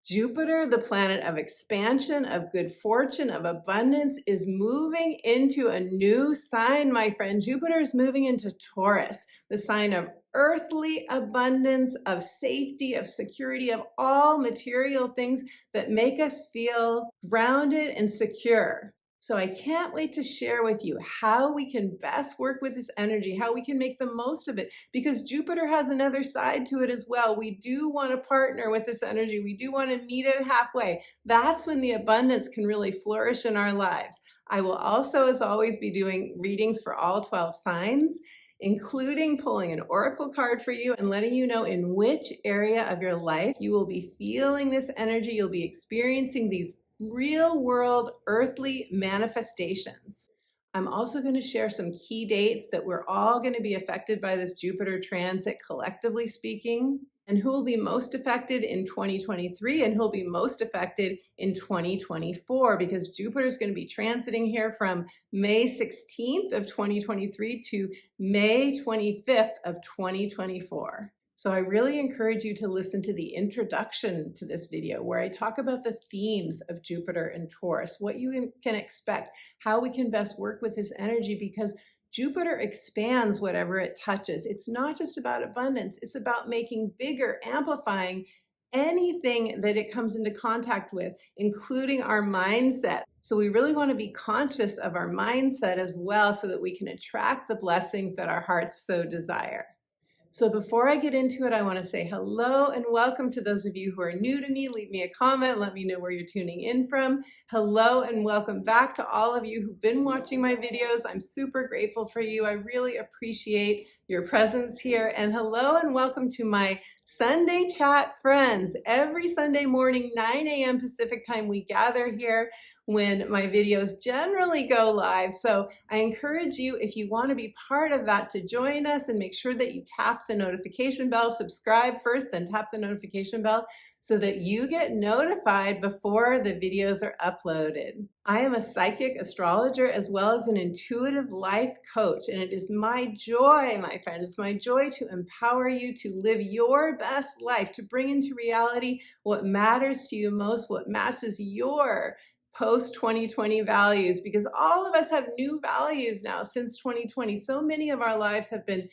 Jupiter, the planet of expansion, of good fortune, of abundance, is moving into a new sign, my friend. Jupiter is moving into Taurus, the sign of earthly abundance, of safety, of security, of all material things that make us feel grounded and secure. So I can't wait to share with you how we can best work with this energy, how we can make the most of it, because Jupiter has another side to it as well. We do want to partner with this energy. We do want to meet it halfway. That's when the abundance can really flourish in our lives. I will also, as always, be doing readings for all 12 signs, including pulling an oracle card for you and letting you know in which area of your life you will be feeling this energy. You'll be experiencing these real world earthly manifestations. I'm also going to share some key dates that we're all going to be affected by this Jupiter transit, collectively speaking, and who will be most affected in 2023 and who will be most affected in 2024, because Jupiter is going to be transiting here from May 16th of 2023 to May 25th of 2024. So I really encourage you to listen to the introduction to this video where I talk about the themes of Jupiter and Taurus, what you can expect, how we can best work with this energy, because Jupiter expands whatever it touches. It's not just about abundance, it's about making bigger, amplifying anything that it comes into contact with, including our mindset. So we really want to be conscious of our mindset as well so that we can attract the blessings that our hearts so desire. So before I get into it, I want to say hello and welcome to those of you who are new to me. Leave me a comment. Let me know where you're tuning in from. Hello and welcome back to all of you who've been watching my videos. I'm super grateful for you. I really appreciate your presence here. And hello and welcome to my Sunday chat friends. Every Sunday morning, 9 a.m. Pacific time, we gather here when my videos generally go live. So I encourage you, if you want to be part of that, to join us and make sure that you tap the notification bell, subscribe first, then tap the notification bell so that you get notified before the videos are uploaded. I am a psychic astrologer as well as an intuitive life coach, and it is my joy, my friend, it's my joy to empower you to live your best life, to bring into reality what matters to you most, what matches your post-2020 values, because all of us have new values now since 2020. So many of our lives have been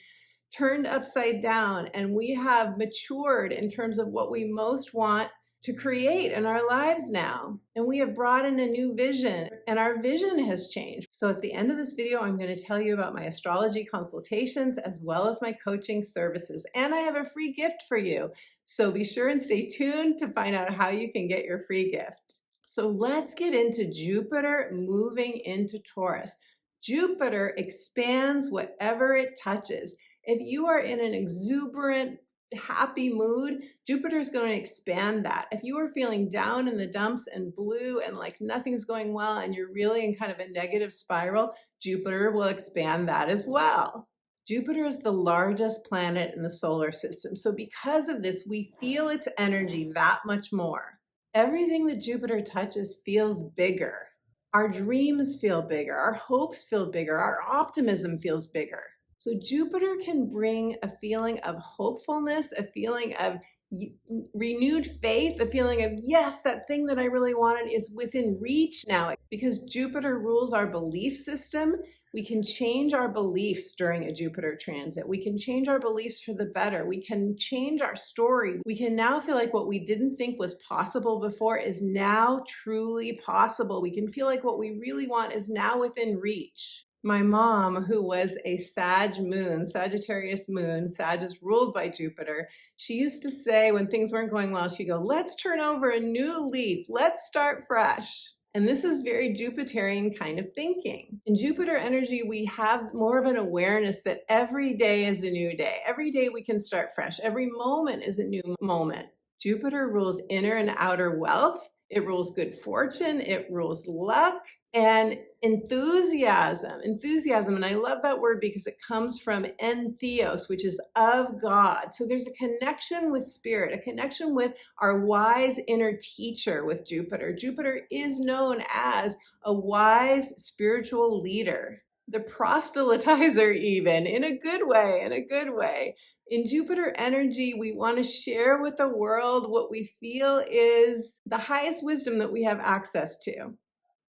turned upside down, and we have matured in terms of what we most want to create in our lives now. And we have brought in a new vision, and our vision has changed. So at the end of this video, I'm going to tell you about my astrology consultations as well as my coaching services. And I have a free gift for you. So be sure and stay tuned to find out how you can get your free gift. So let's get into Jupiter moving into Taurus. Jupiter expands whatever it touches. If you are in an exuberant, happy mood, Jupiter is going to expand that. If you are feeling down in the dumps and blue and like nothing's going well and you're really in kind of a negative spiral, Jupiter will expand that as well. Jupiter is the largest planet in the solar system. So because of this, we feel its energy that much more. Everything that Jupiter touches feels bigger. Our dreams feel bigger. Our hopes feel bigger. Our optimism feels bigger. So Jupiter can bring a feeling of hopefulness, a feeling of renewed faith, a feeling of, yes, that thing that I really wanted is within reach now. Because Jupiter rules our belief system, we can change our beliefs during a Jupiter transit. We can change our beliefs for the better. We can change our story. We can now feel like what we didn't think was possible before is now truly possible. We can feel like what we really want is now within reach. My mom, who was a Sagittarius moon, Sag is ruled by Jupiter, she used to say when things weren't going well, she'd go, let's turn over a new leaf. Let's start fresh. And this is very Jupiterian kind of thinking. In Jupiter energy, we have more of an awareness that every day is a new day. Every day we can start fresh. Every moment is a new moment. Jupiter rules inner and outer wealth. It rules good fortune. It rules luck and enthusiasm. And I love that word because it comes from en theos, which is of God. So there's a connection with spirit, a connection with our wise inner teacher with Jupiter. Jupiter is known as a wise spiritual leader, the proselytizer even, in a good way, In Jupiter energy, we want to share with the world what we feel is the highest wisdom that we have access to.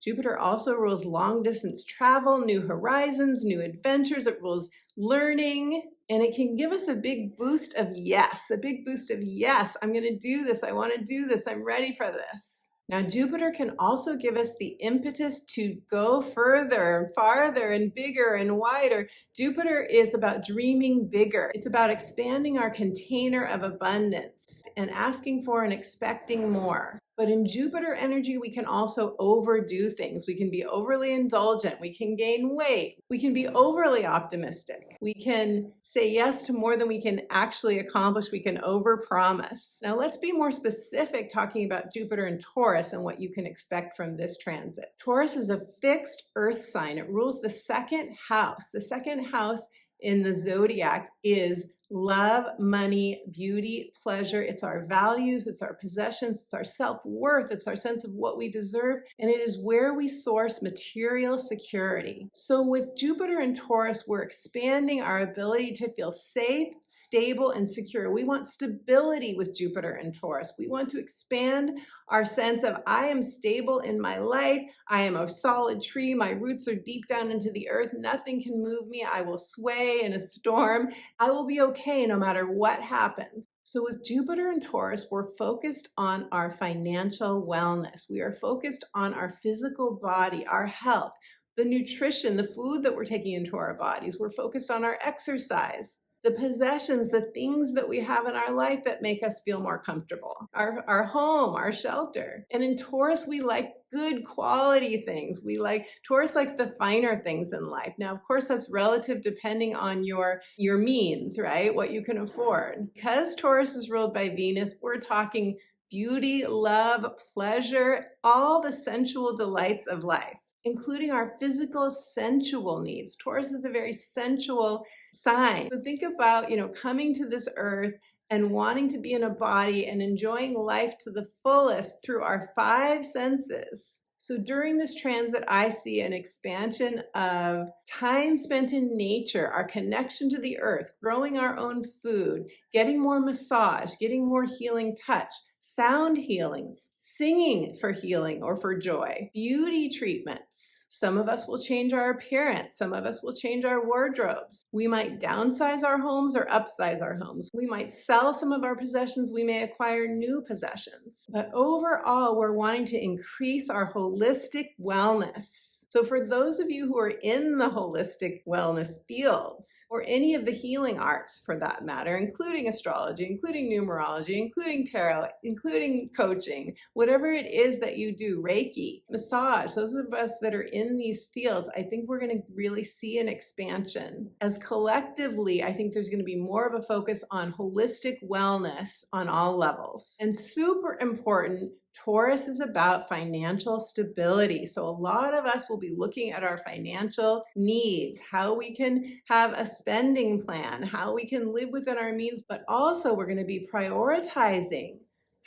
Jupiter also rules long distance travel, new horizons, new adventures. It rules learning, and it can give us a big boost of yes, I'm going to do this. I want to do this. I'm ready for this. Now, Jupiter can also give us the impetus to go further, farther, and bigger and wider. Jupiter is about dreaming bigger. It's about expanding our container of abundance and asking for and expecting more. But in Jupiter energy, we can also overdo things. We can be overly indulgent. We can gain weight. We can be overly optimistic. We can say yes to more than we can actually accomplish. We can overpromise. Now let's be more specific talking about Jupiter and Taurus and what you can expect from this transit. Taurus is a fixed earth sign. It rules the second house. The second house in the zodiac is love, money, beauty, pleasure. It's our values, it's our possessions, it's our self-worth, it's our sense of what we deserve, and it is where we source material security. So with Jupiter and Taurus, we're expanding our ability to feel safe, stable, and secure. We want stability with Jupiter and Taurus. We want to expand our sense of I am stable in my life. I am a solid tree. My roots are deep down into the earth. Nothing can move me. I will sway in a storm. I will be okay no matter what happens. So with Jupiter and Taurus, we're focused on our financial wellness. We are focused on our physical body, our health, the nutrition, the food that we're taking into our bodies. We're focused on our exercise, the possessions, the things that we have in our life that make us feel more comfortable, our home, our shelter. And in Taurus, we like good quality things. Taurus likes the finer things in life. Now, of course, that's relative depending on your means, right? What you can afford. Because Taurus is ruled by Venus, we're talking beauty, love, pleasure, all the sensual delights of life, including our physical sensual needs. Taurus is a very sensual sign. So think about, coming to this earth and wanting to be in a body and enjoying life to the fullest through our five senses. So during this transit, I see an expansion of time spent in nature, our connection to the earth, growing our own food, getting more massage, getting more healing touch, sound healing, singing for healing or for joy, beauty treatments. Some of us will change our appearance. Some of us will change our wardrobes. We might downsize our homes or upsize our homes. We might sell some of our possessions. We may acquire new possessions. But overall, we're wanting to increase our holistic wellness. So for those of you who are in the holistic wellness fields, or any of the healing arts for that matter, including astrology, including numerology, including tarot, including coaching, whatever it is that you do, Reiki, massage, those of us that are in these fields, I think we're going to really see an expansion. As collectively, I think there's going to be more of a focus on holistic wellness on all levels. And super important, Taurus is about financial stability. So a lot of us will be looking at our financial needs, how we can have a spending plan, how we can live within our means, but also we're going to be prioritizing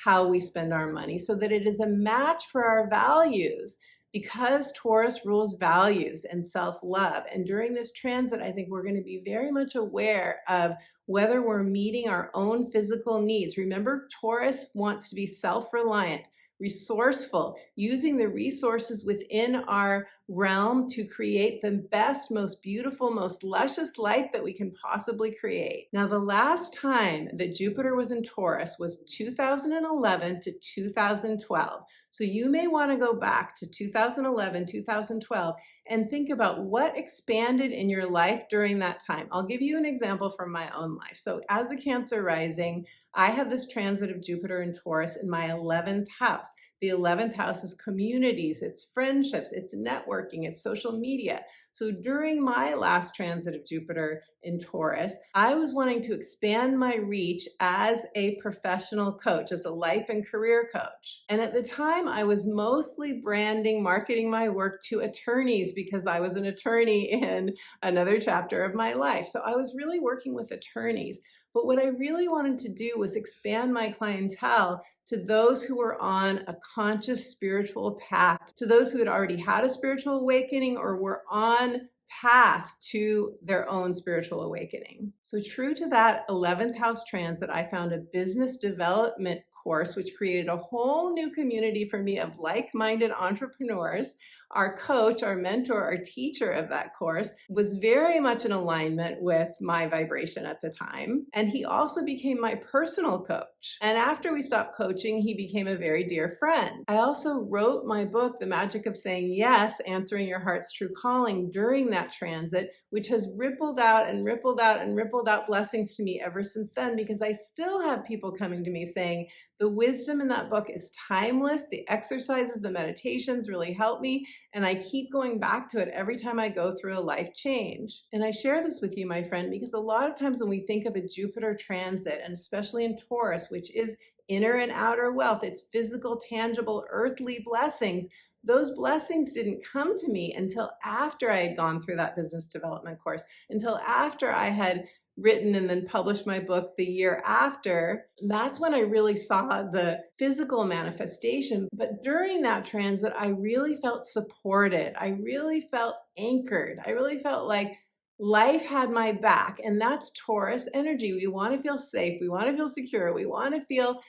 how we spend our money so that it is a match for our values, because Taurus rules values and self-love. And during this transit, I think we're going to be very much aware of whether we're meeting our own physical needs. Remember, Taurus wants to be self-reliant, resourceful, using the resources within our realm to create the best, most beautiful, most luscious life that we can possibly create. Now, the last time that Jupiter was in Taurus was 2011 to 2012. So you may want to go back to 2011, 2012, and think about what expanded in your life during that time. I'll give you an example from my own life. So as a Cancer rising, I have this transit of Jupiter and Taurus in my 11th house. The 11th house is communities, it's friendships, it's networking, it's social media. So during my last transit of Jupiter in Taurus, I was wanting to expand my reach as a professional coach, as a life and career coach. And at the time, I was mostly branding, marketing my work to attorneys because I was an attorney in another chapter of my life. So I was really working with attorneys. But what I really wanted to do was expand my clientele to those who were on a conscious spiritual path, to those who had already had a spiritual awakening or were on path to their own spiritual awakening. So true to that 11th house transit, I found a business development course, which created a whole new community for me of like-minded entrepreneurs. Our coach, our mentor, our teacher of that course was very much in alignment with my vibration at the time. And he also became my personal coach. And after we stopped coaching, he became a very dear friend. I also wrote my book, The Magic of Saying Yes, Answering Your Heart's True Calling, during that transit, which has rippled out and rippled out and rippled out blessings to me ever since then, because I still have people coming to me saying, the wisdom in that book is timeless. The exercises, the meditations really help me. And I keep going back to it every time I go through a life change. And I share this with you, my friend, because a lot of times when we think of a Jupiter transit, and especially in Taurus, which is inner and outer wealth, it's physical, tangible, earthly blessings. Those blessings didn't come to me until after I had gone through that business development course, until after I had written and then published my book the year after. That's when I really saw the physical manifestation. But during that transit, I really felt supported. I really felt anchored. I really felt like life had my back. And that's Taurus energy. We want to feel safe. We want to feel secure. We want to feel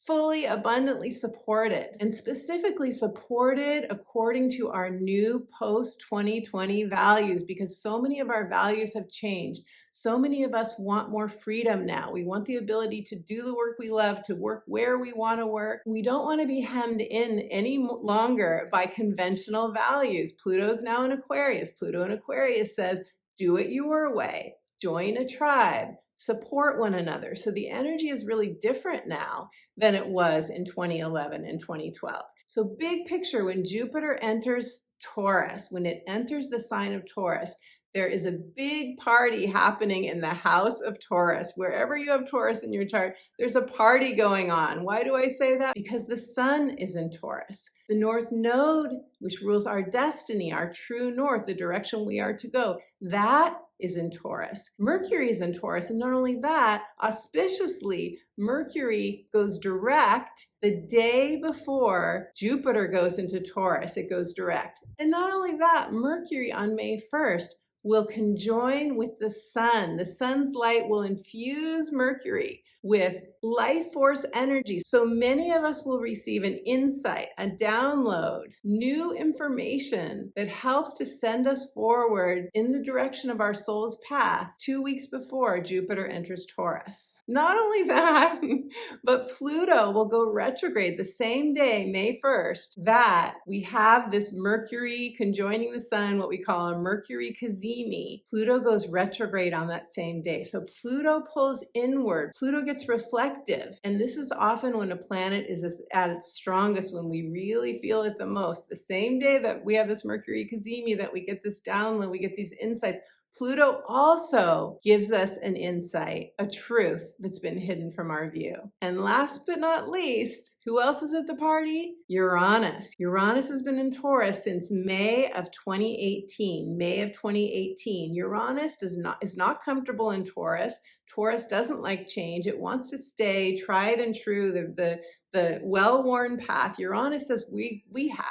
fully, abundantly supported, and specifically supported according to our new post-2020 values, because so many of our values have changed. So many of us want more freedom now. We want the ability to do the work we love, to work where we want to work. We don't want to be hemmed in any longer by conventional values. Pluto's now in Aquarius. Pluto in Aquarius says, do it your way, join a tribe, support one another. So the energy is really different now than it was in 2011 and 2012. So big picture, when Jupiter enters Taurus, when it enters the sign of Taurus, there is a big party happening in the house of Taurus. Wherever you have Taurus in your chart, there's a party going on. Why do I say that? Because the sun is in Taurus. The North Node, which rules our destiny, our true north, the direction we are to go, that is in Taurus. Mercury is in Taurus. And not only that, auspiciously, Mercury goes direct the day before Jupiter goes into Taurus. It goes direct. And not only that, Mercury on May 1st will conjoin with the sun. The sun's light will infuse Mercury with life force energy. So many of us will receive an insight, a download, new information that helps to send us forward in the direction of our soul's path 2 weeks before Jupiter enters Taurus. Not only that, but Pluto will go retrograde the same day, May 1st, that we have this Mercury conjoining the sun, what we call a Mercury Cazimi. Pluto goes retrograde on that same day. So Pluto pulls inward. Pluto gets reflective. And this is often when a planet is at its strongest, when we really feel it the most. The same day that we have this Mercury Cazimi, that we get this download, we get these insights, Pluto also gives us an insight, a truth that's been hidden from our view. And last but not least, who else is at the party? Uranus. Uranus has been in Taurus since May of 2018. May of 2018. Uranus is not comfortable in Taurus. Taurus doesn't like change. It wants to stay tried and true, the well-worn path. Uranus says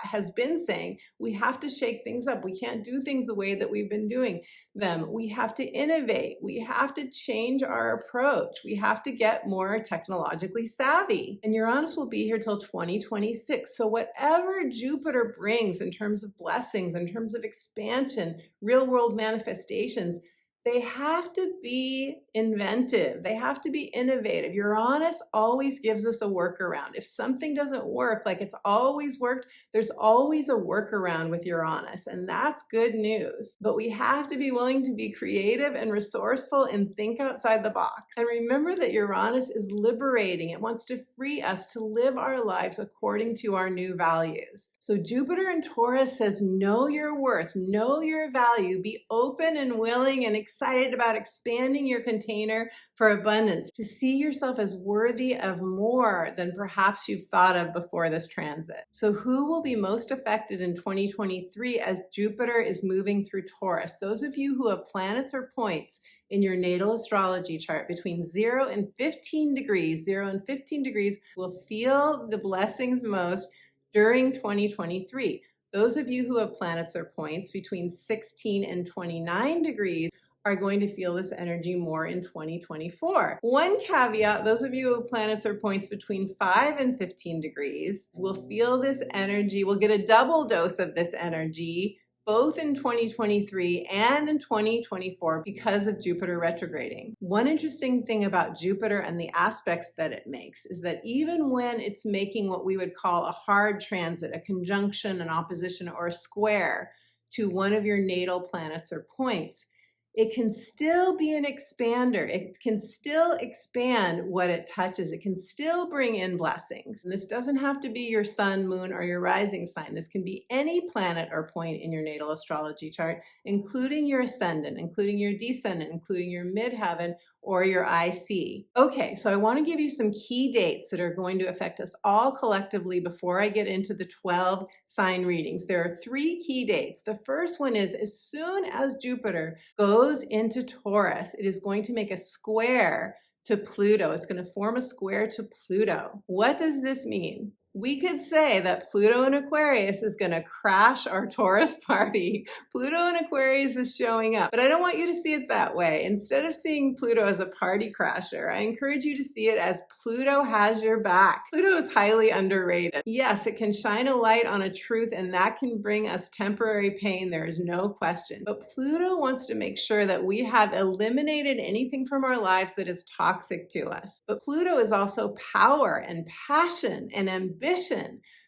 has been saying we have to shake things up. We can't do things the way that we've been doing them. We have to innovate. We have to change our approach. We have to get more technologically savvy. And Uranus will be here till 2026. So whatever Jupiter brings in terms of blessings, in terms of expansion, real-world manifestations, they have to be inventive. They have to be innovative. Uranus always gives us a workaround. If something doesn't work like it's always worked, there's always a workaround with Uranus, and that's good news. But we have to be willing to be creative and resourceful and think outside the box. And remember that Uranus is liberating. It wants to free us to live our lives according to our new values. So Jupiter in Taurus says, know your worth, know your value, be open and willing and excited about expanding your container for abundance, to see yourself as worthy of more than perhaps you've thought of before this transit. So who will be most affected in 2023 as Jupiter is moving through Taurus? Those of you who have planets or points in your natal astrology chart between 0 and 15 degrees, 0 and 15 degrees will feel the blessings most during 2023. Those of you who have planets or points between 16 and 29 degrees are going to feel this energy more in 2024. One caveat, those of you who have planets or points between 5 and 15 degrees will feel this energy, will get a double dose of this energy both in 2023 and in 2024 because of Jupiter retrograding. One interesting thing about Jupiter and the aspects that it makes is that even when it's making what we would call a hard transit, a conjunction, an opposition, or a square to one of your natal planets or points, it can still be an expander. It can still expand what it touches. It can still bring in blessings. And this doesn't have to be your sun, moon, or your rising sign. This can be any planet or point in your natal astrology chart, including your ascendant, including your descendant, including your midheaven, or your IC. Okay, so I want to give you some key dates that are going to affect us all collectively before I get into the 12 sign readings. There are 3 key dates. The first one is as soon as Jupiter goes into Taurus, it is going to make a square to Pluto. It's going to form a square to Pluto. What does this mean? We could say that Pluto in Aquarius is going to crash our Taurus party. Pluto in Aquarius is showing up, but I don't want you to see it that way. Instead of seeing Pluto as a party crasher, I encourage you to see it as Pluto has your back. Pluto is highly underrated. Yes, it can shine a light on a truth, and that can bring us temporary pain. There is no question. But Pluto wants to make sure that we have eliminated anything from our lives that is toxic to us. But Pluto is also power and passion and ambition.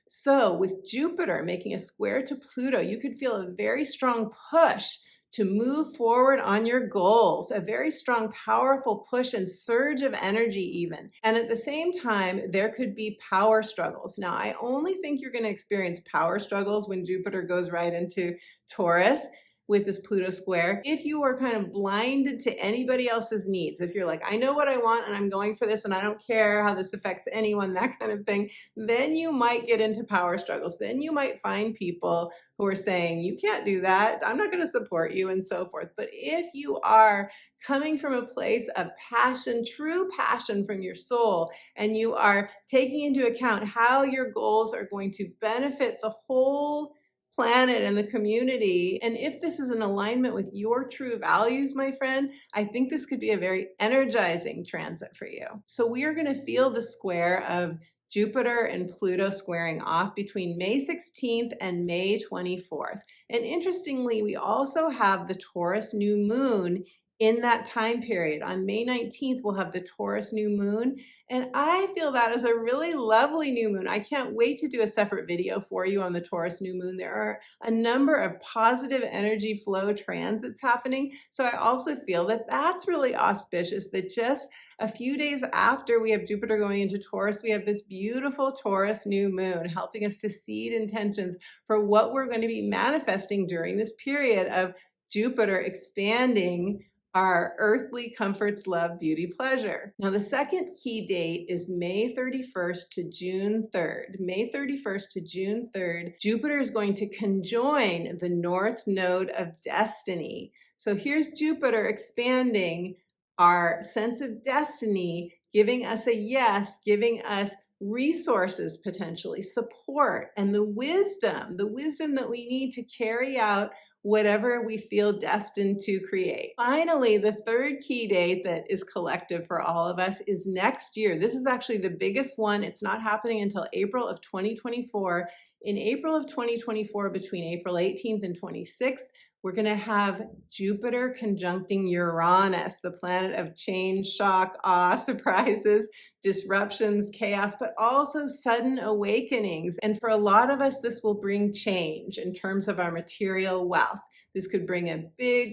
So with Jupiter making a square to Pluto, you could feel a very strong push to move forward on your goals, a very strong, powerful push and surge of energy even. And at the same time, there could be power struggles. Now, I only think you're going to experience power struggles when Jupiter goes right into Taurus with this Pluto square. If you are kind of blinded to anybody else's needs, if you're like, I know what I want and I'm going for this and I don't care how this affects anyone, that kind of thing, then you might get into power struggles. Then you might find people who are saying, you can't do that, I'm not going to support you, and so forth. But if you are coming from a place of passion, true passion from your soul, and you are taking into account how your goals are going to benefit the whole planet and the community, and if this is in alignment with your true values, my friend, I think this could be a very energizing transit for you. So we are going to feel the square of Jupiter and Pluto squaring off between May 16th and May 24th. And interestingly, we also have the Taurus new moon in that time period. On May 19th, we'll have the Taurus new moon. And I feel that is a really lovely new moon. I can't wait to do a separate video for you on the Taurus new moon. There are a number of positive energy flow transits happening. So I also feel that that's really auspicious, that just a few days after we have Jupiter going into Taurus, we have this beautiful Taurus new moon helping us to seed intentions for what we're going to be manifesting during this period of Jupiter expanding our earthly comforts, love, beauty, pleasure. Now, the second key date is May 31st to June 3rd. May 31st to June 3rd, Jupiter is going to conjoin the North Node of Destiny. So here's Jupiter expanding our sense of destiny, giving us a yes, giving us resources, potentially support, and the wisdom that we need to carry out whatever we feel destined to create. Finally, the third key date that is collective for all of us is next year. This is actually the biggest one. It's not happening until April of 2024. In April of 2024, between April 18th and 26th, we're going to have Jupiter conjuncting Uranus, the planet of change, shock, awe, surprises, disruptions, chaos, but also sudden awakenings. And for a lot of us, this will bring change in terms of our material wealth. This could bring a big,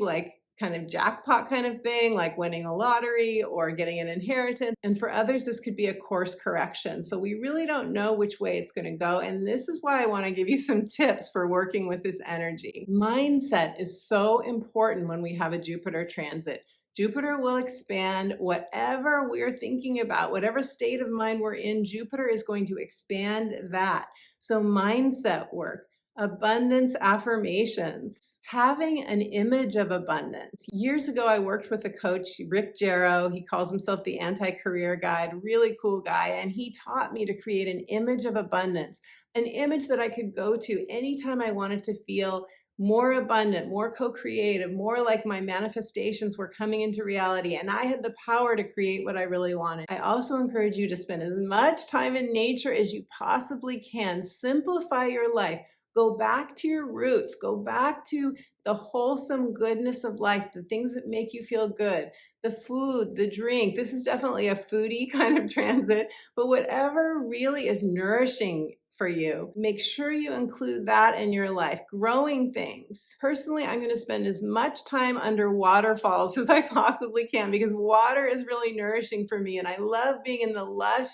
kind of jackpot kind of thing, like winning a lottery or getting an inheritance. And for others, this could be a course correction. So we really don't know which way it's going to go. And this is why I want to give you some tips for working with this energy. Mindset is so important when we have a Jupiter transit. Jupiter will expand whatever we're thinking about, whatever state of mind we're in, Jupiter is going to expand that. So mindset work, Abundance affirmations. Having an image of abundance. Years ago, I worked with a coach, Rick Jarrow. He calls himself the anti-career guide, really cool guy. And he taught me to create an image of abundance, an image that I could go to anytime I wanted to feel more abundant, more co-creative, more like my manifestations were coming into reality and I had the power to create what I really wanted. I also encourage you to spend as much time in nature as you possibly can. Simplify your life. Go back to your roots. Go back to the wholesome goodness of life, the things that make you feel good, the food, the drink. This is definitely a foodie kind of transit, but whatever really is nourishing for you, make sure you include that in your life. Growing things. Personally, I'm going to spend as much time under waterfalls as I possibly can because water is really nourishing for me and I love being in the lush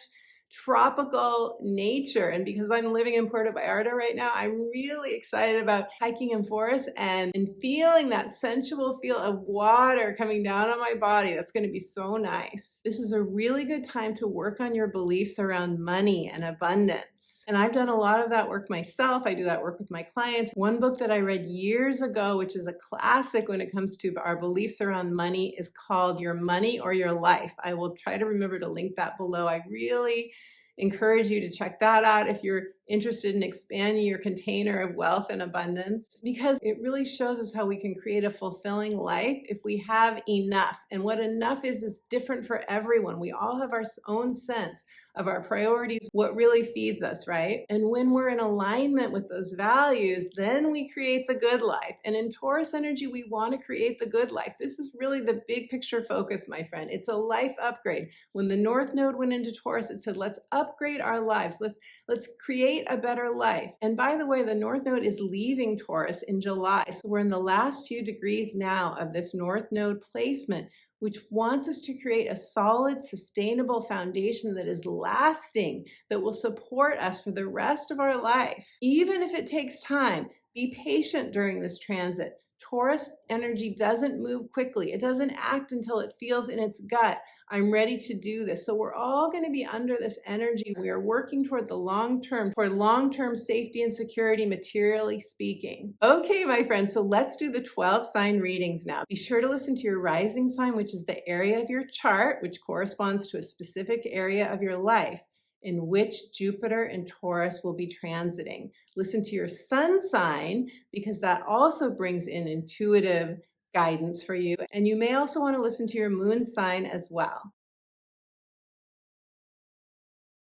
tropical nature. And because I'm living in Puerto Vallarta right now, I'm really excited about hiking in forests and feeling that sensual feel of water coming down on my body. That's going to be so nice. This is a really good time to work on your beliefs around money and abundance. And I've done a lot of that work myself. I do that work with my clients. One book that I read years ago, which is a classic when it comes to our beliefs around money, is called Your Money or Your Life. I will try to remember to link that below. I really encourage you to check that out if you're interested in expanding your container of wealth and abundance, because it really shows us how we can create a fulfilling life if we have enough. And what enough is different for everyone. We all have our own sense of our priorities, what really feeds us, right? And when we're in alignment with those values, then we create the good life. And in Taurus energy, we want to create the good life. This is really the big picture focus, my friend. It's a life upgrade. When the North Node went into Taurus, it said, let's upgrade our lives. Let's create a better life. And by the way, the North Node is leaving Taurus in July. So we're in the last few degrees now of this North Node placement, which wants us to create a solid, sustainable foundation that is lasting, that will support us for the rest of our life. Even if it takes time, be patient during this transit. Taurus energy doesn't move quickly. It doesn't act until it feels in its gut, I'm ready to do this. So we're all going to be under this energy. We are working toward the long term, toward long-term safety and security, materially speaking. Okay, my friends, so let's do the 12 sign readings now. Be sure to listen to your rising sign, which is the area of your chart, which corresponds to a specific area of your life in which Jupiter and Taurus will be transiting. Listen to your sun sign because that also brings in intuitive guidance for you. And you may also want to listen to your moon sign as well.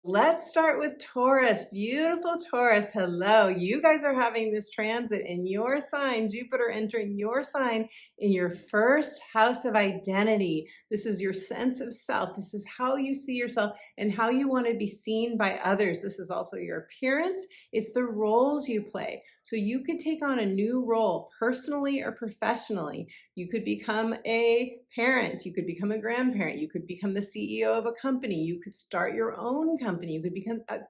Let's start with Taurus. Beautiful Taurus. Hello. You guys are having this transit in your sign, Jupiter entering your sign in your first house of identity. This is your sense of self. This is how you see yourself and how you want to be seen by others. This is also your appearance. It's the roles you play. So you could take on a new role personally or professionally. You could become a parent. You could become a grandparent. You could become the CEO of a company. You could start your own company. You could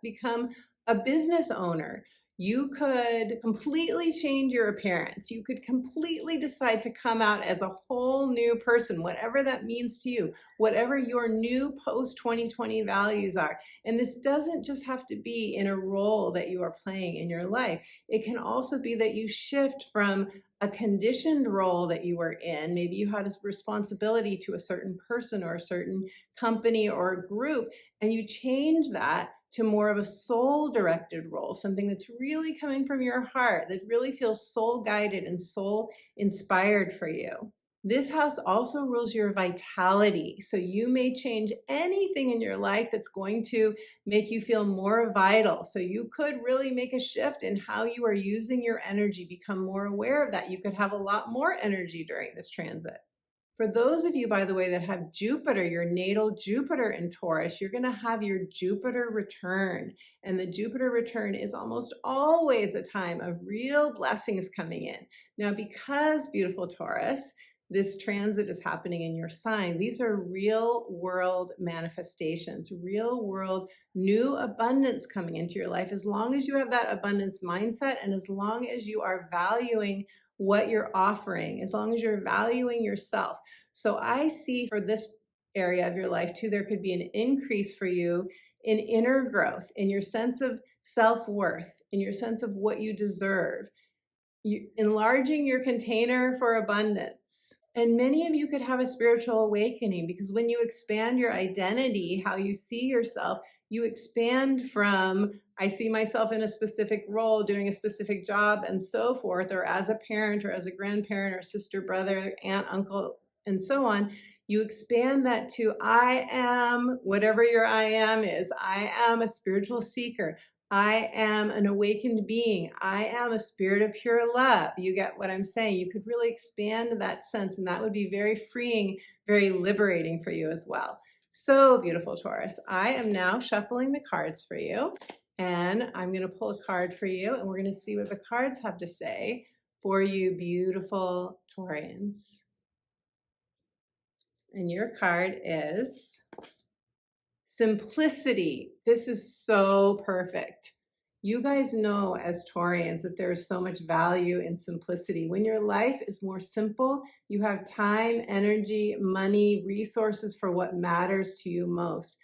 become a business owner. You could completely change your appearance. You could completely decide to come out as a whole new person, whatever that means to you, whatever your new post-2020 values are. And this doesn't just have to be in a role that you are playing in your life. It can also be that you shift from a conditioned role that you were in. Maybe you had a responsibility to a certain person or a certain company or a group, and you change that to more of a soul-directed role, something that's really coming from your heart, that really feels soul-guided and soul-inspired for you. This house also rules your vitality, so you may change anything in your life that's going to make you feel more vital. So you could really make a shift in how you are using your energy, become more aware of that. You could have a lot more energy during this transit. For those of you, by the way, that have Jupiter, your natal Jupiter in Taurus, you're going to have your Jupiter return. And the Jupiter return is almost always a time of real blessings coming in. Now, because, beautiful Taurus, this transit is happening in your sign, these are real world manifestations, real world new abundance coming into your life. As long as you have that abundance mindset and as long as you are valuing what you're offering, as long as you're valuing yourself. So I see for this area of your life too, there could be an increase for you in inner growth, in your sense of self-worth, in your sense of what you deserve, enlarging your container for abundance. And many of you could have a spiritual awakening, because when you expand your identity, how you see yourself, you expand from, I see myself in a specific role, doing a specific job and so forth, or as a parent or as a grandparent or sister, brother, aunt, uncle, and so on. You expand that to I am, whatever your I am is. I am a spiritual seeker. I am an awakened being. I am a spirit of pure love. You get what I'm saying? You could really expand that sense, and that would be very freeing, very liberating for you as well. So beautiful, Taurus. I am now shuffling the cards for you, and I'm going to pull a card for you, and we're going to see what the cards have to say for you, beautiful Taurians. And your card is simplicity. This is so perfect. You guys know as Taurians that there is so much value in simplicity. When your life is more simple, you have time, energy, money, resources for what matters to you most.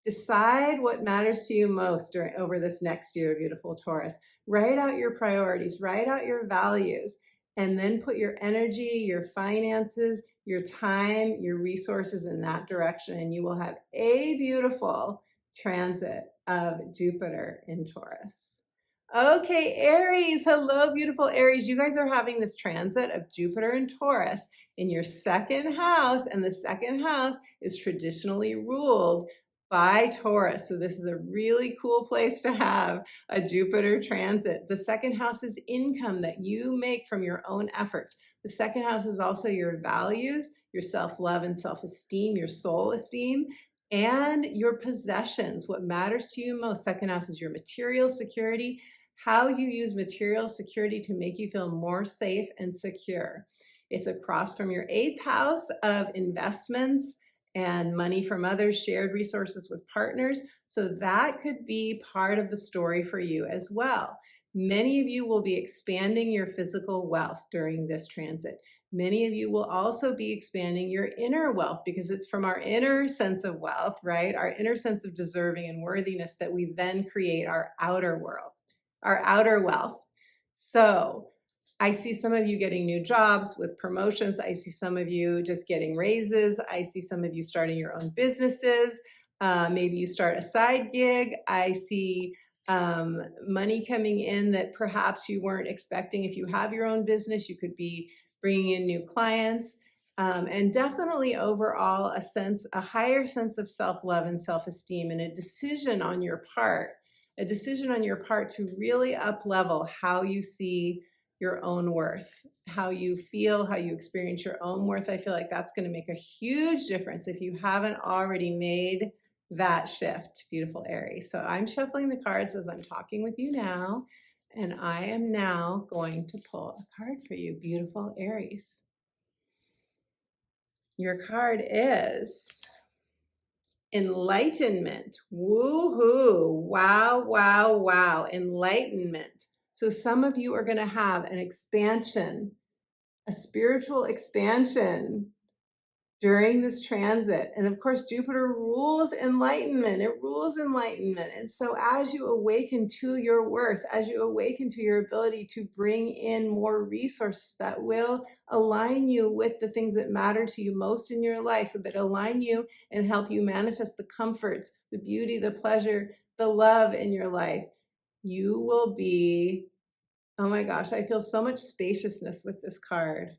Decide what matters to you most over this next year, beautiful Taurus. Write out your priorities, write out your values, and then put your energy, your finances, your time, your resources in that direction, and you will have a beautiful transit of Jupiter in Taurus. Okay, Aries, hello, beautiful Aries. You guys are having this transit of Jupiter in Taurus in your second house, and the second house is traditionally ruled by Taurus. So this is a really cool place to have a Jupiter transit. The second house is income that you make from your own efforts. The second house is also your values, your self-love and self-esteem, your soul esteem, and your possessions, what matters to you most. Second house is your material security, how you use material security to make you feel more safe and secure. It's across from your 8th house of investments and money from others, shared resources with partners. So that could be part of the story for you as well. Many of you will be expanding your physical wealth during this transit. Many of you will also be expanding your inner wealth, because it's from our inner sense of wealth, right? Our inner sense of deserving and worthiness that we then create our outer world, our outer wealth. So I see some of you getting new jobs with promotions. I see some of you just getting raises. I see some of you starting your own businesses. Maybe you start a side gig. I see money coming in that perhaps you weren't expecting. If you have your own business, you could be bringing in new clients. And definitely overall a higher sense of self-love and self-esteem, and a decision on your part to really up-level how you see your own worth, how you feel, how you experience your own worth. I feel like that's going to make a huge difference if you haven't already made that shift, beautiful Aries. So I'm shuffling the cards as I'm talking with you now, and I am now going to pull a card for you, beautiful Aries. Your card is enlightenment. Woohoo! Wow, wow, wow. Enlightenment. So some of you are going to have an expansion, a spiritual expansion during this transit. And of course, Jupiter rules enlightenment. It rules enlightenment. And so as you awaken to your worth, as you awaken to your ability to bring in more resources that will align you with the things that matter to you most in your life, that align you and help you manifest the comforts, the beauty, the pleasure, the love in your life, you will be, oh my gosh, I feel so much spaciousness with this card.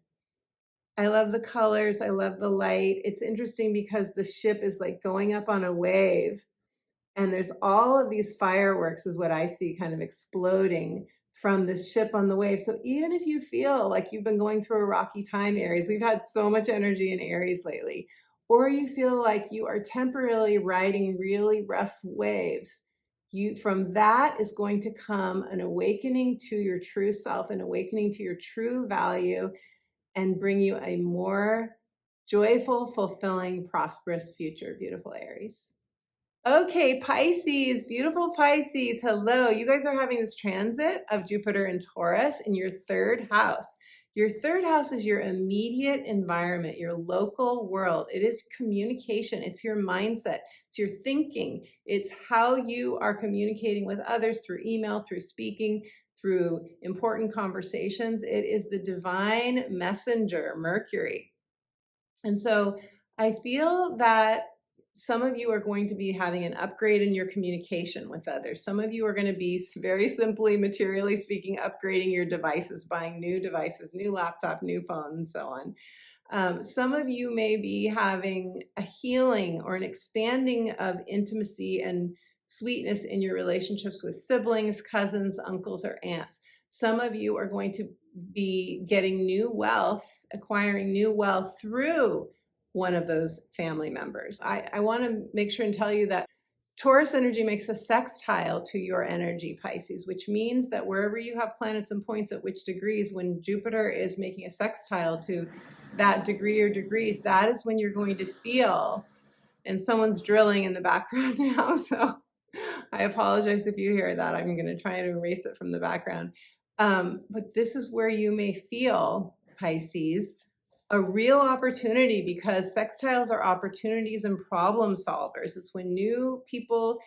I love the colors. I love the light. It's interesting because the ship is like going up on a wave, and there's all of these fireworks is what I see kind of exploding from this ship on the wave. So even if you feel like you've been going through a rocky time, Aries, we've had so much energy in Aries lately, or you feel like you are temporarily riding really rough waves, from that is going to come an awakening to your true self, an awakening to your true value, and bring you a more joyful, fulfilling, prosperous future, beautiful Aries. Okay, Pisces, beautiful Pisces, hello. You guys are having this transit of Jupiter and Taurus in your 3rd house. Your third house is your immediate environment, your local world. It is communication. It's your mindset. It's your thinking. It's how you are communicating with others through email, through speaking, through important conversations. It is the divine messenger, Mercury. And so I feel that some of you are going to be having an upgrade in your communication with others. Some of you are going to be, very simply, materially speaking, upgrading your devices, buying new devices, new laptop, new phone, and so on. Some of you may be having a healing or an expanding of intimacy and sweetness in your relationships with siblings, cousins, uncles, or aunts. Some of you are going to be getting new wealth, acquiring new wealth through one of those family members. I want to make sure and tell you that Taurus energy makes a sextile to your energy, Pisces, which means that wherever you have planets and points at which degrees, when Jupiter is making a sextile to that degree or degrees, that is when you're going to feel, and someone's drilling in the background now, so I apologize if you hear that. I'm going to try and erase it from the background. But this is where you may feel, Pisces, a real opportunity, because sextiles are opportunities and problem solvers. It's when new people,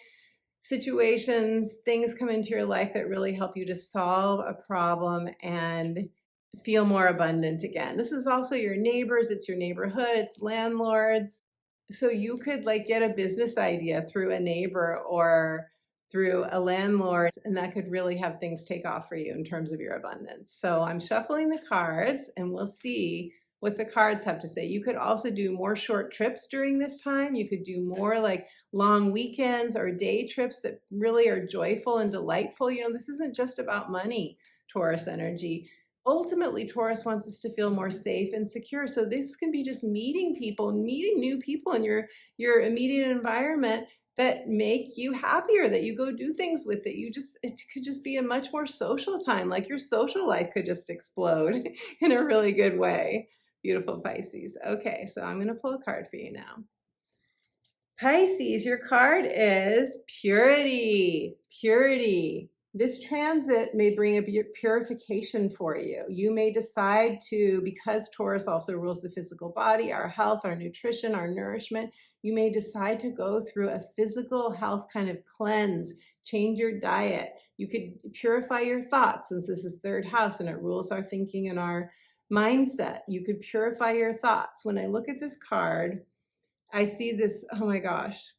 situations, things come into your life that really help you to solve a problem and feel more abundant again. This is also your neighbors, it's your neighborhood, it's landlords. So you could like get a business idea through a neighbor or through a landlord, and that could really have things take off for you in terms of your abundance. So I'm shuffling the cards and we'll see what the cards have to say. You could also do more short trips during this time. You could do more like long weekends or day trips that really are joyful and delightful. You know, this isn't just about money, Taurus energy. Ultimately, Taurus wants us to feel more safe and secure. So this can be just meeting people, meeting new people in your immediate environment that make you happier, that you go do things with, that you just, it could just be a much more social time. Like your social life could just explode in a really good way. Beautiful Pisces. Okay, so I'm going to pull a card for you now. Pisces, your card is purity. Purity. This transit may bring a purification for you. You may decide to, because Taurus also rules the physical body, our health, our nutrition, our nourishment, you may decide to go through a physical health kind of cleanse, change your diet. You could purify your thoughts, since this is third house and it rules our thinking and our mindset. You could purify your thoughts. When I look at this card, I see this, oh my gosh.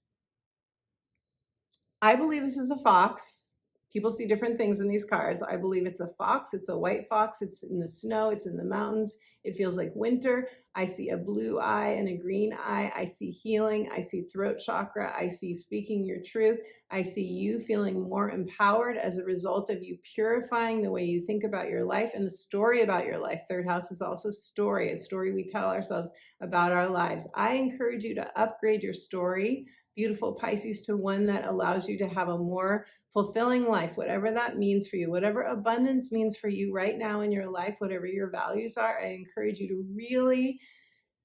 I believe this is a fox. People see different things in these cards. I believe it's a fox. It's a white fox. It's in the snow. It's in the mountains. It feels like winter. I see a blue eye and a green eye. I see healing. I see throat chakra. I see speaking your truth. I see you feeling more empowered as a result of you purifying the way you think about your life and the story about your life. Third house is also story, a story we tell ourselves about our lives. I encourage you to upgrade your story, beautiful Pisces, to one that allows you to have a more fulfilling life, whatever that means for you, whatever abundance means for you right now in your life, whatever your values are. I encourage you to really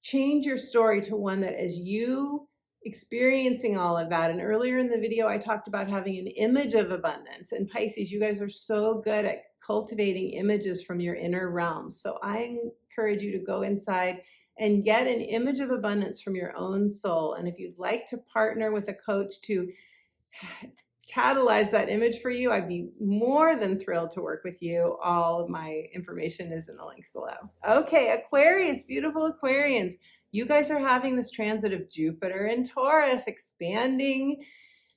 change your story to one that is you experiencing all of that. And earlier in the video, I talked about having an image of abundance. And Pisces, you guys are so good at cultivating images from your inner realm. So I encourage you to go inside and get an image of abundance from your own soul. And if you'd like to partner with a coach to catalyze that image for you, I'd be more than thrilled to work with you. All of my information is in the links below. Okay, Aquarius, beautiful Aquarians. You guys are having this transit of Jupiter and Taurus expanding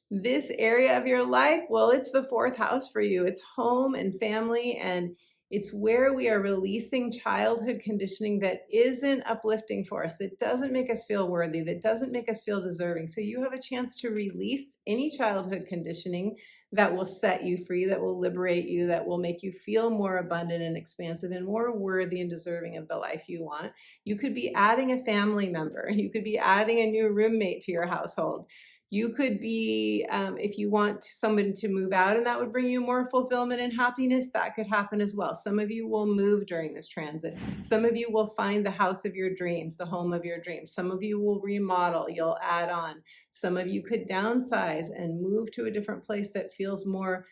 this area of your life. Well, it's the fourth house for you. It's home and family, and it's where we are releasing childhood conditioning that isn't uplifting for us, that doesn't make us feel worthy, that doesn't make us feel deserving. So you have a chance to release any childhood conditioning that will set you free, that will liberate you, that will make you feel more abundant and expansive and more worthy and deserving of the life you want. You could be adding a family member. You could be adding a new roommate to your household. You could be, if you want someone to move out and that would bring you more fulfillment and happiness, that could happen as well. Some of you will move during this transit. Some of you will find the house of your dreams, the home of your dreams. Some of you will remodel, you'll add on. Some of you could downsize and move to a different place that feels more,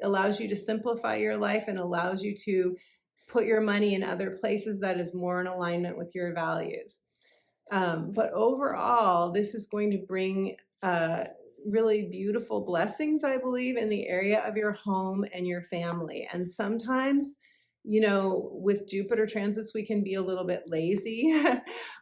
allows you to simplify your life and allows you to put your money in other places that is more in alignment with your values. But overall, this is going to bring really beautiful blessings, I believe, in the area of your home and your family. And sometimes, you know, with Jupiter transits, we can be a little bit lazy.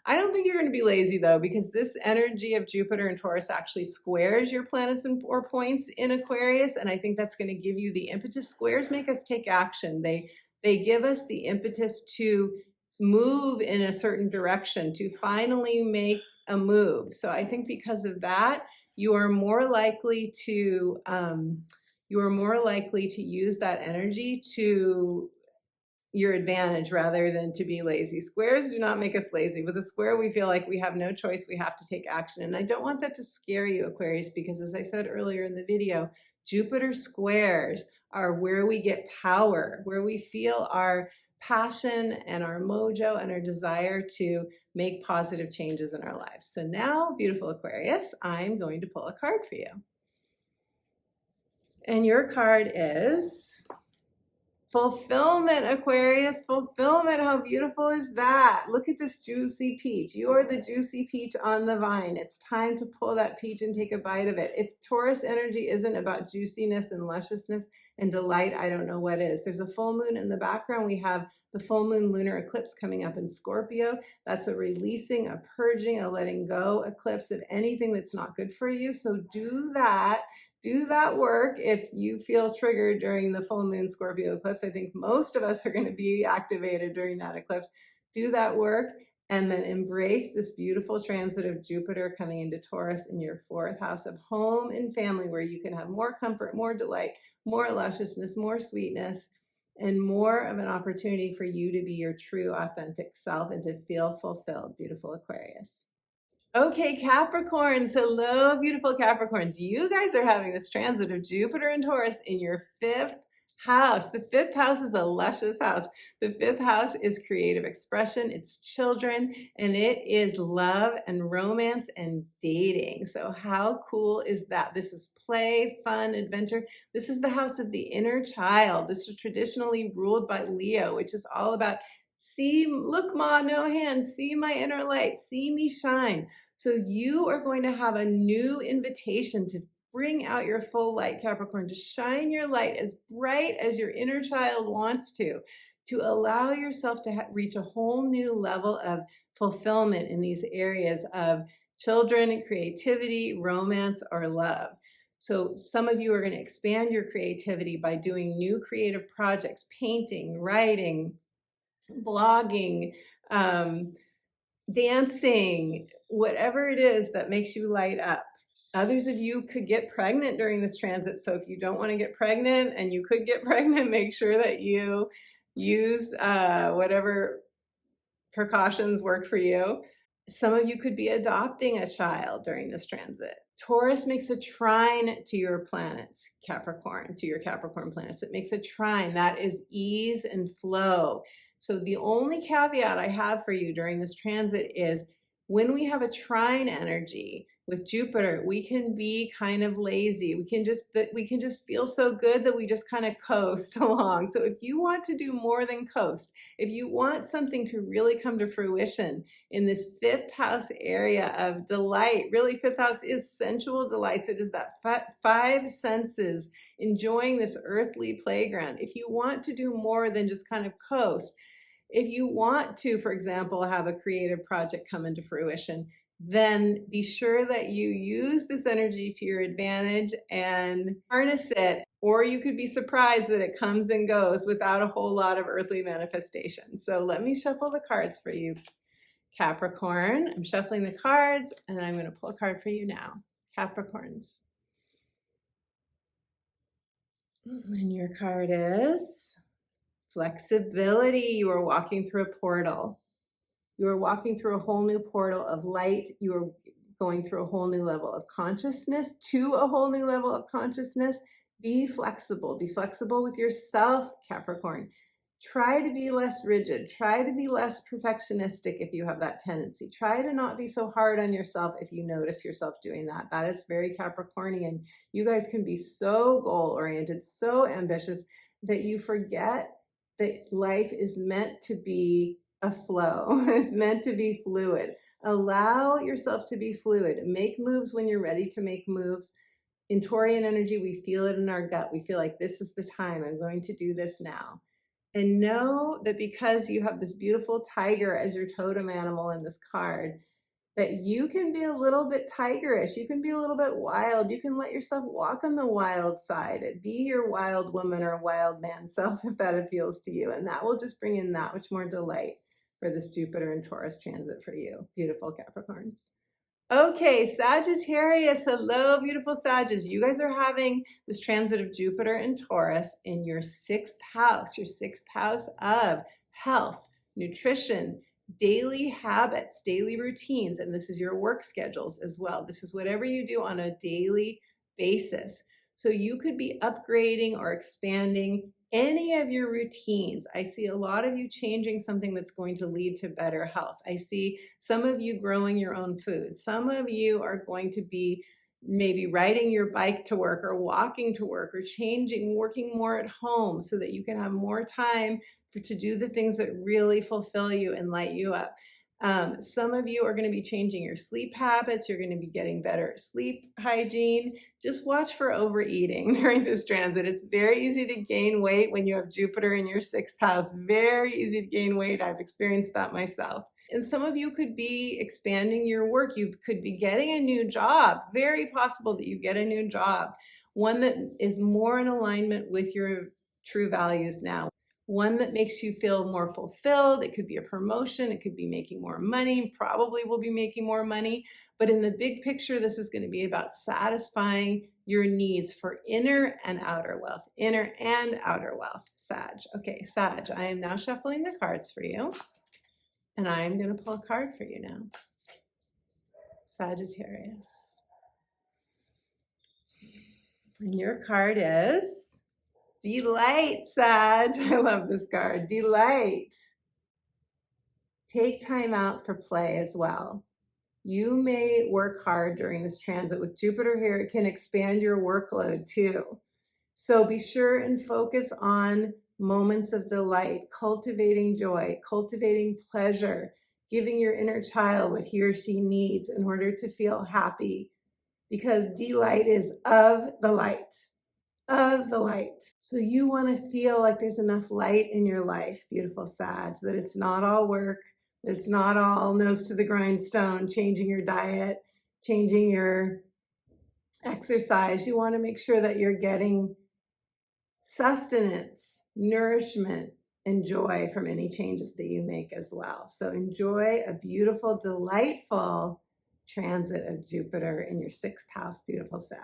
I don't think you're going to be lazy though, because this energy of Jupiter and Taurus actually squares your planets and 4 points in Aquarius. And I think that's going to give you the impetus. Squares make us take action. They give us the impetus to move in a certain direction, to finally make a move. So I think because of that, you are more likely to use that energy to your advantage rather than to be lazy. Squares do not make us lazy. With a square, we feel like we have no choice. We have to take action. And I don't want that to scare you, Aquarius, because as I said earlier in the video, Jupiter squares are where we get power, where we feel our passion and our mojo and our desire to make positive changes in our lives. So now, beautiful Aquarius, I'm going to pull a card for you. And your card is fulfillment, Aquarius, fulfillment. How beautiful is that? Look at this juicy peach. You are the juicy peach on the vine. It's time to pull that peach and take a bite of it. If Taurus energy isn't about juiciness and lusciousness and delight, I don't know what is. There's a full moon in the background. We have the full moon lunar eclipse coming up in Scorpio. That's a releasing, a purging, a letting go eclipse of anything that's not good for you. So do that. Do that work if you feel triggered during the full moon Scorpio eclipse. I think most of us are going to be activated during that eclipse. Do that work and then embrace this beautiful transit of Jupiter coming into Taurus in your 4th house of home and family, where you can have more comfort, more delight, more lusciousness, more sweetness, and more of an opportunity for you to be your true authentic self and to feel fulfilled, beautiful Aquarius. Okay, Capricorns, hello, beautiful Capricorns. You guys are having this transit of Jupiter and Taurus in your 5th house. The 5th house is a luscious house. The 5th house is creative expression, it's children, and it is love and romance and dating. So how cool is that? This is play, fun, adventure. This is the house of the inner child. This is traditionally ruled by Leo, which is all about see, look, Ma, no hands, see my inner light, see me shine. So you are going to have a new invitation to bring out your full light, Capricorn, to shine your light as bright as your inner child wants to allow yourself to reach a whole new level of fulfillment in these areas of children, creativity, romance, or love. So some of you are going to expand your creativity by doing new creative projects, painting, writing, blogging, dancing, whatever it is that makes you light up. Others of you could get pregnant during this transit. So if you don't want to get pregnant and you could get pregnant, make sure that you use whatever precautions work for you. Some of you could be adopting a child during this transit. Taurus makes a trine to your planets, Capricorn, to your Capricorn planets. It makes a trine. That is ease and flow. So the only caveat I have for you during this transit is when we have a trine energy with Jupiter, we can be kind of lazy. We can just feel so good that we just kind of coast along. So if you want to do more than coast, if you want something to really come to fruition in this 5th house area of delight, really 5th house is sensual delights. It is that 5 senses enjoying this earthly playground. If you want to do more than just kind of coast, if you want to, for example, have a creative project come into fruition, then be sure that you use this energy to your advantage and harness it, or you could be surprised that it comes and goes without a whole lot of earthly manifestation. So let me shuffle the cards for you, Capricorn. I'm shuffling the cards and I'm going to pull a card for you now, Capricorns. And your card is flexibility. You are walking through a portal. You are walking through a whole new portal of light. You are going through a whole new level of consciousness, to a whole new level of consciousness. Be flexible. Be flexible with yourself, Capricorn. Try to be less rigid. Try to be less perfectionistic if you have that tendency. Try to not be so hard on yourself if you notice yourself doing that. That is very Capricornian. You guys can be so goal-oriented, so ambitious that you forget that life is meant to be a flow. It's meant to be fluid. Allow yourself to be fluid. Make moves when you're ready to make moves. In Taurian energy, we feel it in our gut. We feel like this is the time. I'm going to do this now. And know that because you have this beautiful tiger as your totem animal in this card, that you can be a little bit tigerish. You can be a little bit wild. You can let yourself walk on the wild side. Be your wild woman or wild man self if that appeals to you. And that will just bring in that much more delight for this Jupiter and Taurus transit for you. Beautiful Capricorns. Okay, Sagittarius. Hello, beautiful Sagittarius. You guys are having this transit of Jupiter and Taurus in your 6th house, your 6th house of health, nutrition, daily habits, daily routines, and this is your work schedules as well. This is whatever you do on a daily basis. So you could be upgrading or expanding any of your routines. I see a lot of you changing something that's going to lead to better health. I see some of you growing your own food. Some of you are going to be maybe riding your bike to work or walking to work or changing, working more at home so that you can have more time to do the things that really fulfill you and light you up. Some of you are going to be changing your sleep habits. You're going to be getting better sleep hygiene. Just watch for overeating during this transit. It's very easy to gain weight when you have Jupiter in your 6th house. Very easy to gain weight. I've experienced that myself. And some of you could be expanding your work. You could be getting a new job. Very possible that you get a new job. One that is more in alignment with your true values now. One that makes you feel more fulfilled. It could be a promotion. It could be making more money. Probably will be making more money. But in the big picture, this is going to be about satisfying your needs for inner and outer wealth. Inner and outer wealth, Sag. Okay, Sag, I am now shuffling the cards for you. And I'm going to pull a card for you now. Sagittarius. And your card is Delight, Sag. I love this card. Delight. Take time out for play as well. You may work hard during this transit. With Jupiter here, it can expand your workload too. So be sure and focus on moments of delight, cultivating joy, cultivating pleasure, giving your inner child what he or she needs in order to feel happy, because delight is of the light. Of the light. So you want to feel like there's enough light in your life, beautiful Sag, that it's not all work, that it's not all nose to the grindstone, changing your diet, changing your exercise. You want to make sure that you're getting sustenance, nourishment, and joy from any changes that you make as well. So enjoy a beautiful, delightful transit of Jupiter in your 6th house, beautiful Sag.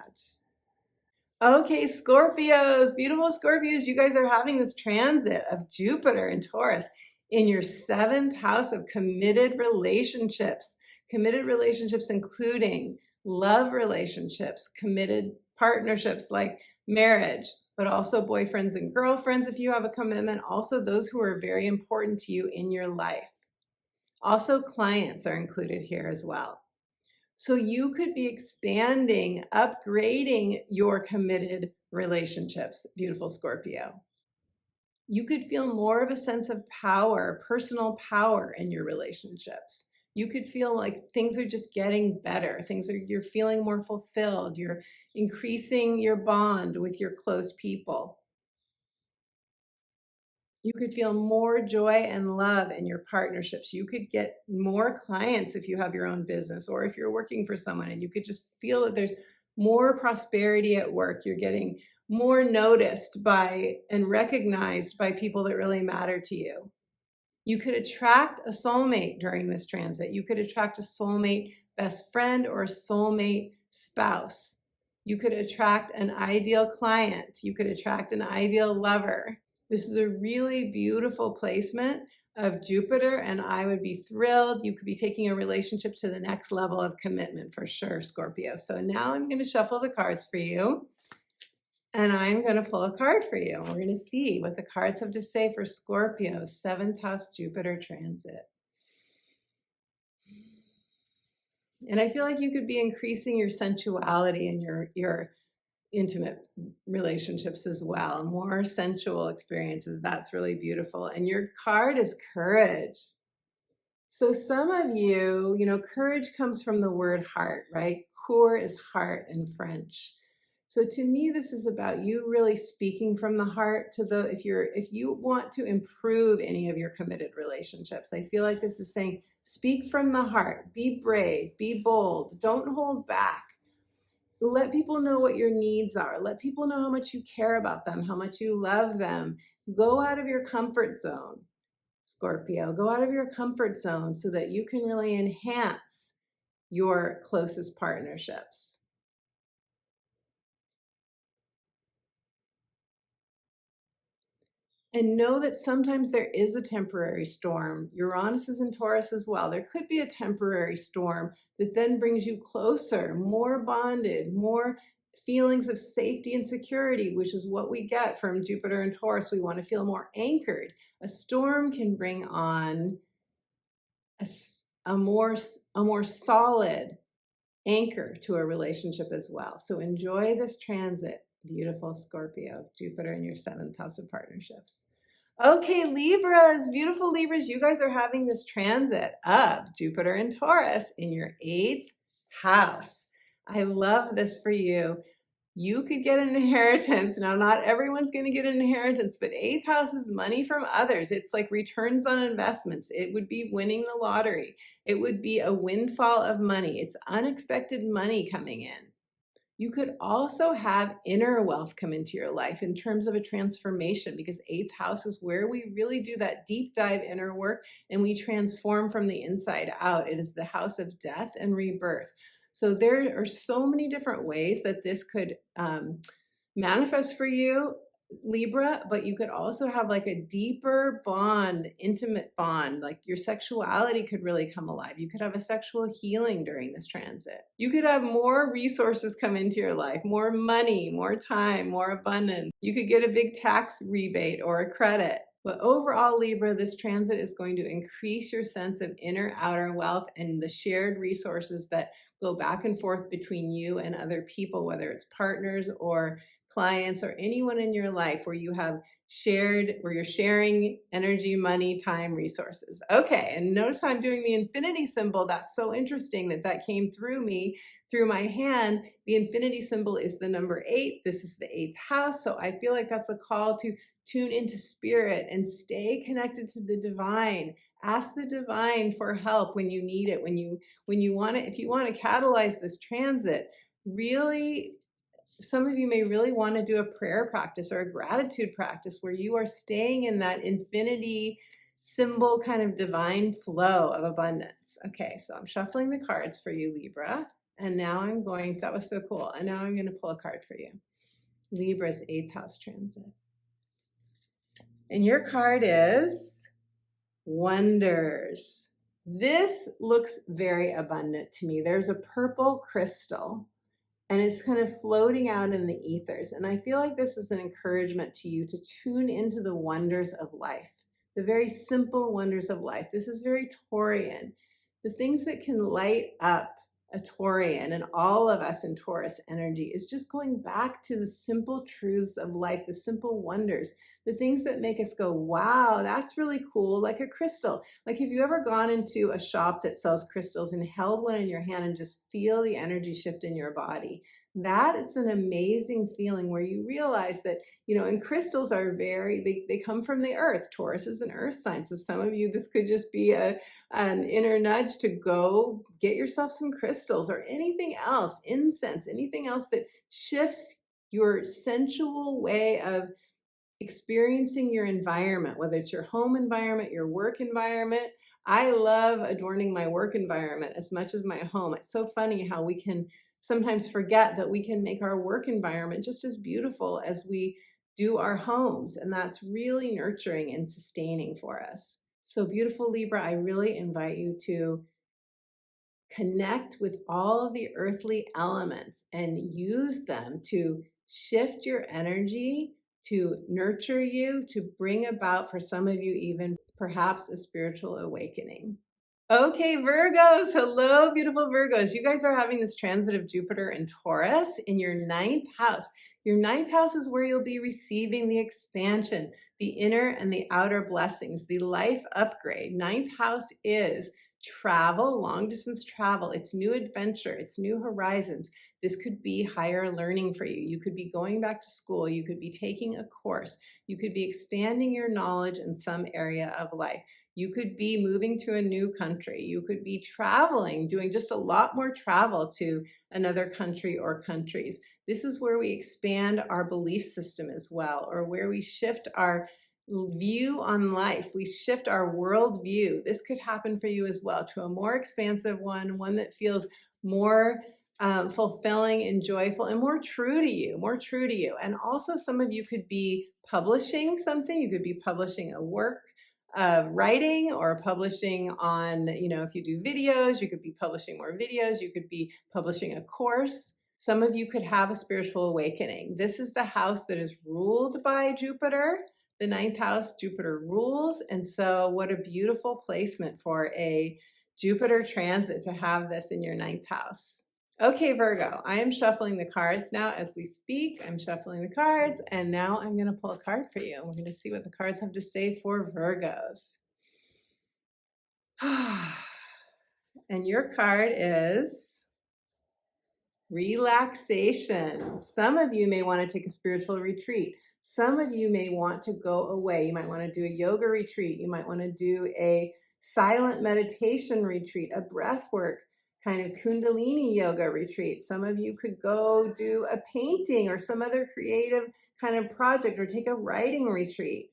Okay, Scorpios, beautiful Scorpios, you guys are having this transit of Jupiter and Taurus in your 7th house of committed relationships. Committed relationships including love relationships, committed partnerships like marriage, but also boyfriends and girlfriends if you have a commitment, also those who are very important to you in your life. Also, clients are included here as well. So you could be expanding, upgrading your committed relationships, beautiful Scorpio. You could feel more of a sense of power, personal power in your relationships. You could feel like things are just getting better. You're feeling more fulfilled. You're increasing your bond with your close people. You could feel more joy and love in your partnerships. You could get more clients if you have your own business or if you're working for someone, and you could just feel that there's more prosperity at work. You're getting more noticed by and recognized by people that really matter to you. You could attract a soulmate during this transit. You could attract a soulmate best friend or a soulmate spouse. You could attract an ideal client. You could attract an ideal lover. This is a really beautiful placement of Jupiter, and I would be thrilled. You could be taking a relationship to the next level of commitment for sure, Scorpio. So now I'm going to shuffle the cards for you, and I'm going to pull a card for you. We're going to see what the cards have to say for Scorpio's 7th house Jupiter transit. And I feel like you could be increasing your sensuality and your intimate relationships as well, more sensual experiences. That's really beautiful. And your card is courage. So some of you, courage comes from the word heart, right? Coeur is heart in French. So to me, this is about you really speaking from the heart to if you want to improve any of your committed relationships. I feel like this is saying, speak from the heart, be brave, be bold, don't hold back. Let people know what your needs are. Let people know how much you care about them, how much you love them. Go out of your comfort zone. Scorpio, go out of your comfort zone so that you can really enhance your closest partnerships. And know that sometimes there is a temporary storm. Uranus is in Taurus as well. There could be a temporary storm that then brings you closer, more bonded, more feelings of safety and security, which is what we get from Jupiter and Taurus. We want to feel more anchored. A storm can bring on a more solid anchor to a relationship as well. So enjoy this transit, beautiful Scorpio, Jupiter in your 7th house of partnerships. Okay, Libras, beautiful Libras, you guys are having this transit of Jupiter and Taurus in your 8th house. I love this for you. You could get an inheritance. Now, not everyone's going to get an inheritance, but 8th house is money from others. It's like returns on investments. It would be winning the lottery. It would be a windfall of money. It's unexpected money coming in. You could also have inner wealth come into your life in terms of a transformation, because 8th house is where we really do that deep dive inner work and we transform from the inside out. It is the house of death and rebirth. So there are so many different ways that this could manifest for you, Libra, but you could also have like a deeper bond, intimate bond, like your sexuality could really come alive. You could have a sexual healing during this transit. You could have more resources come into your life, more money, more time, more abundance. You could get a big tax rebate or a credit. But overall, Libra, this transit is going to increase your sense of inner outer wealth and the shared resources that go back and forth between you and other people, whether it's partners or clients or anyone in your life where you're sharing energy, money, time, resources. Okay, and notice how I'm doing the infinity symbol. That's so interesting that came through me, through my hand. The infinity symbol is the number 8. This is the 8th house. So I feel like that's a call to tune into spirit and stay connected to the divine. Ask the divine for help when you need it, when you want it. If you want to catalyze this transit, really, some of you may really want to do a prayer practice or a gratitude practice where you are staying in that infinity symbol kind of divine flow of abundance. Okay, so I'm shuffling the cards for you, Libra. And now that was so cool. And now I'm going to pull a card for you. Libra's 8th house transit. And your card is Wonders. This looks very abundant to me. There's a purple crystal and it's kind of floating out in the ethers. And I feel like this is an encouragement to you to tune into the wonders of life, the very simple wonders of life. This is very Taurian. The things that can light up a Taurian and all of us in Taurus energy is just going back to the simple truths of life, the simple wonders, the things that make us go, wow, that's really cool, like a crystal. Like, have you ever gone into a shop that sells crystals and held one in your hand and just feel the energy shift in your body? That it's an amazing feeling where you realize that, and crystals are they come from the earth. Taurus is an earth sign. So some of you, this could just be an inner nudge to go get yourself some crystals or anything else, incense, anything else that shifts your sensual way of experiencing your environment, whether it's your home environment, your work environment. I love adorning my work environment as much as my home. It's so funny how we can sometimes forget that we can make our work environment just as beautiful as we do our homes. And that's really nurturing and sustaining for us. So beautiful Libra, I really invite you to connect with all of the earthly elements and use them to shift your energy, to nurture you, to bring about, for some of you, even perhaps a spiritual awakening. Okay, Virgos. Hello, beautiful Virgos. You guys are having this transit of Jupiter and Taurus in your ninth house. Your ninth house is where you'll be receiving the expansion, the inner and the outer blessings, the life upgrade. Ninth house is travel, long distance travel. It's new adventure. It's new horizons. This could be higher learning for you. You could be going back to school. You could be taking a course. You could be expanding your knowledge in some area of life. You could be moving to a new country. You could be traveling, doing just a lot more travel to another country or countries. This is where we expand our belief system as well, or where we shift our view on life. We shift our world view. This could happen for you as well, to a more expansive one, one that feels more fulfilling and joyful and more true to you, more true to you. And also some of you could be publishing something. You could be publishing a work of writing or publishing on, if you do videos, you could be publishing more videos. You could be publishing a course. Some of you could have a spiritual awakening. This is the house that is ruled by Jupiter. The ninth house, Jupiter rules. And so what a beautiful placement for a Jupiter transit to have this in your ninth house. Okay, Virgo, I am shuffling the cards now as we speak. I'm shuffling the cards, and now I'm going to pull a card for you. We're going to see what the cards have to say for Virgos. And your card is relaxation. Some of you may want to take a spiritual retreat. Some of you may want to go away. You might want to do a yoga retreat. You might want to do a silent meditation retreat, a breath work kind of Kundalini yoga retreat. Some of you could go do a painting or some other creative kind of project, or take a writing retreat,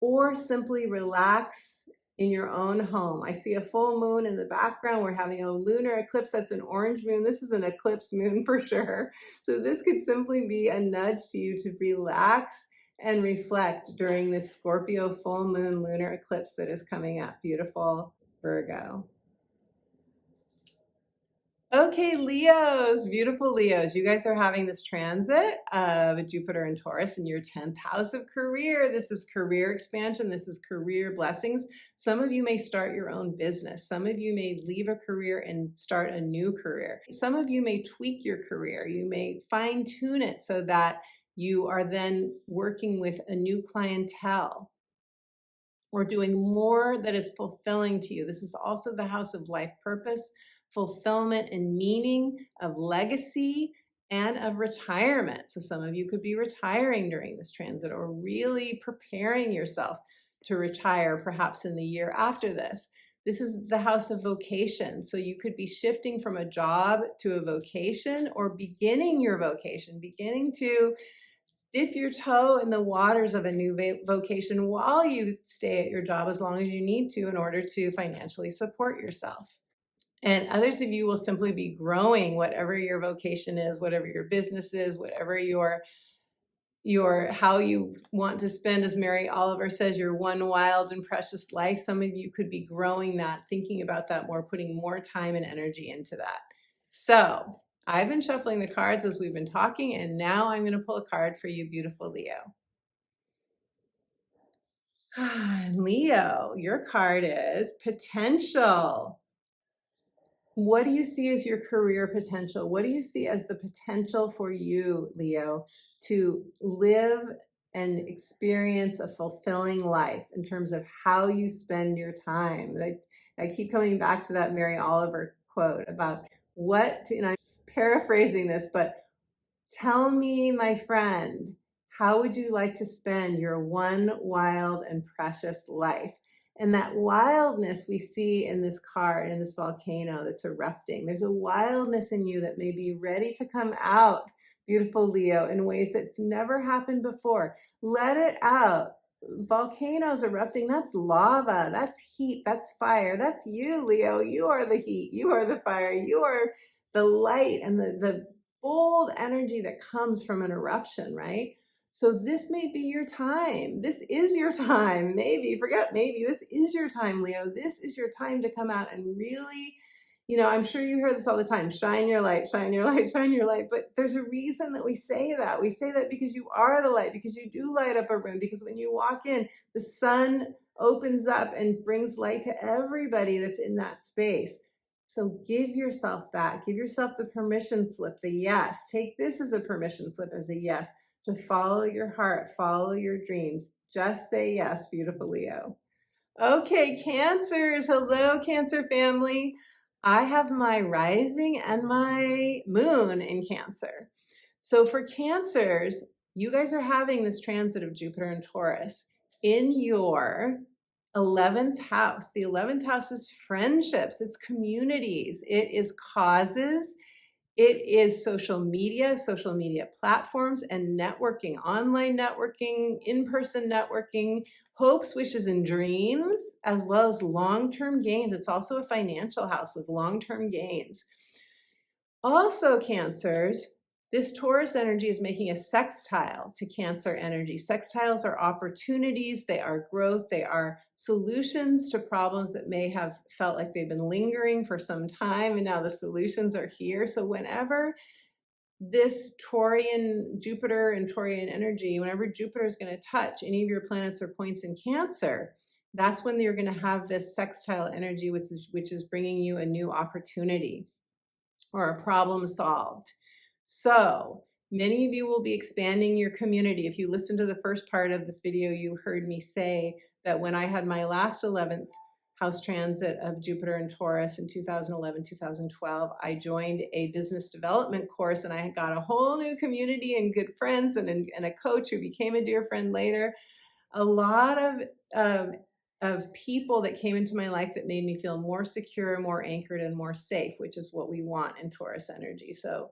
or simply relax in your own home. I see a full moon in the background. We're having a lunar eclipse. That's an orange moon. This is an eclipse moon for sure. So this could simply be a nudge to you to relax and reflect during this Scorpio full moon lunar eclipse that is coming up. Beautiful Virgo. Okay, Leos, beautiful Leos. You guys are having this transit of Jupiter and Taurus in your 10th house of career. This is career expansion. This is career blessings. Some of you may start your own business. Some of you may leave a career and start a new career. Some of you may tweak your career. You may fine tune it so that you are then working with a new clientele, or doing more that is fulfilling to you. This is also the house of life purpose, fulfillment and meaning, of legacy, and of retirement. So some of you could be retiring during this transit, or really preparing yourself to retire perhaps in the year after this. This is the house of vocation. So you could be shifting from a job to a vocation, or beginning your vocation, beginning to dip your toe in the waters of a new vocation while you stay at your job as long as you need to in order to financially support yourself. And others of you will simply be growing whatever your vocation is, whatever your business is, whatever your how you want to spend, as Mary Oliver says, your one wild and precious life. Some of you could be growing that, thinking about that more, putting more time and energy into that. So I've been shuffling the cards as we've been talking, and now I'm going to pull a card for you, beautiful Leo. Leo, your card is potential. What do you see as your career potential? What do you see as the potential for you, Leo, to live and experience a fulfilling life in terms of how you spend your time? I keep coming back to that Mary Oliver quote about and I'm paraphrasing this, but tell me, my friend, how would you like to spend your one wild and precious life? And that wildness we see in this card, in this volcano that's erupting. There's a wildness in you that may be ready to come out, beautiful Leo, in ways that's never happened before. Let it out. Volcanoes erupting, that's lava, that's heat, that's fire. That's you, Leo. You are the heat, you are the fire, you are the light and the bold energy that comes from an eruption, right? So this may be your time. This is your time. Maybe, forget maybe, this is your time, Leo. This is your time to come out and really You know, I'm sure you hear this all the time, shine your light, shine your light, shine your light. But there's a reason that we say that. We say that because you are the light, because you do light up a room, because when you walk in, the sun opens up and brings light to everybody that's in that space. So give yourself that. Give yourself the permission slip, the yes. Take this as a permission slip, as a yes, to follow your heart, follow your dreams. Just say yes, beautiful Leo. Okay, Cancers. Hello, Cancer family. I have my rising and my moon in Cancer. So for Cancers, you guys are having this transit of Jupiter and Taurus in your 11th house. The 11th house is friendships, it's communities, it is causes, it is social media platforms, and networking, online networking, in-person networking, hopes, wishes, and dreams, as well as long-term gains. It's also a financial house of long-term gains. Also, Cancers, this Taurus energy is making a sextile to Cancer energy. Sextiles are opportunities, they are growth, they are solutions to problems that may have felt like they've been lingering for some time, and now the solutions are here. So whenever this Taurian, Jupiter and Taurian energy, whenever Jupiter is going to touch any of your planets or points in Cancer, that's when you're going to have this sextile energy, which is bringing you a new opportunity or a problem solved. So many of you will be expanding your community. If you listen to the first part of this video, you heard me say that when I had my last 11th house transit of Jupiter and Taurus in 2011, 2012, I joined a business development course, and I got a whole new community and good friends, and a coach who became a dear friend later. A lot of people that came into my life that made me feel more secure, more anchored, and more safe, which is what we want in Taurus energy. So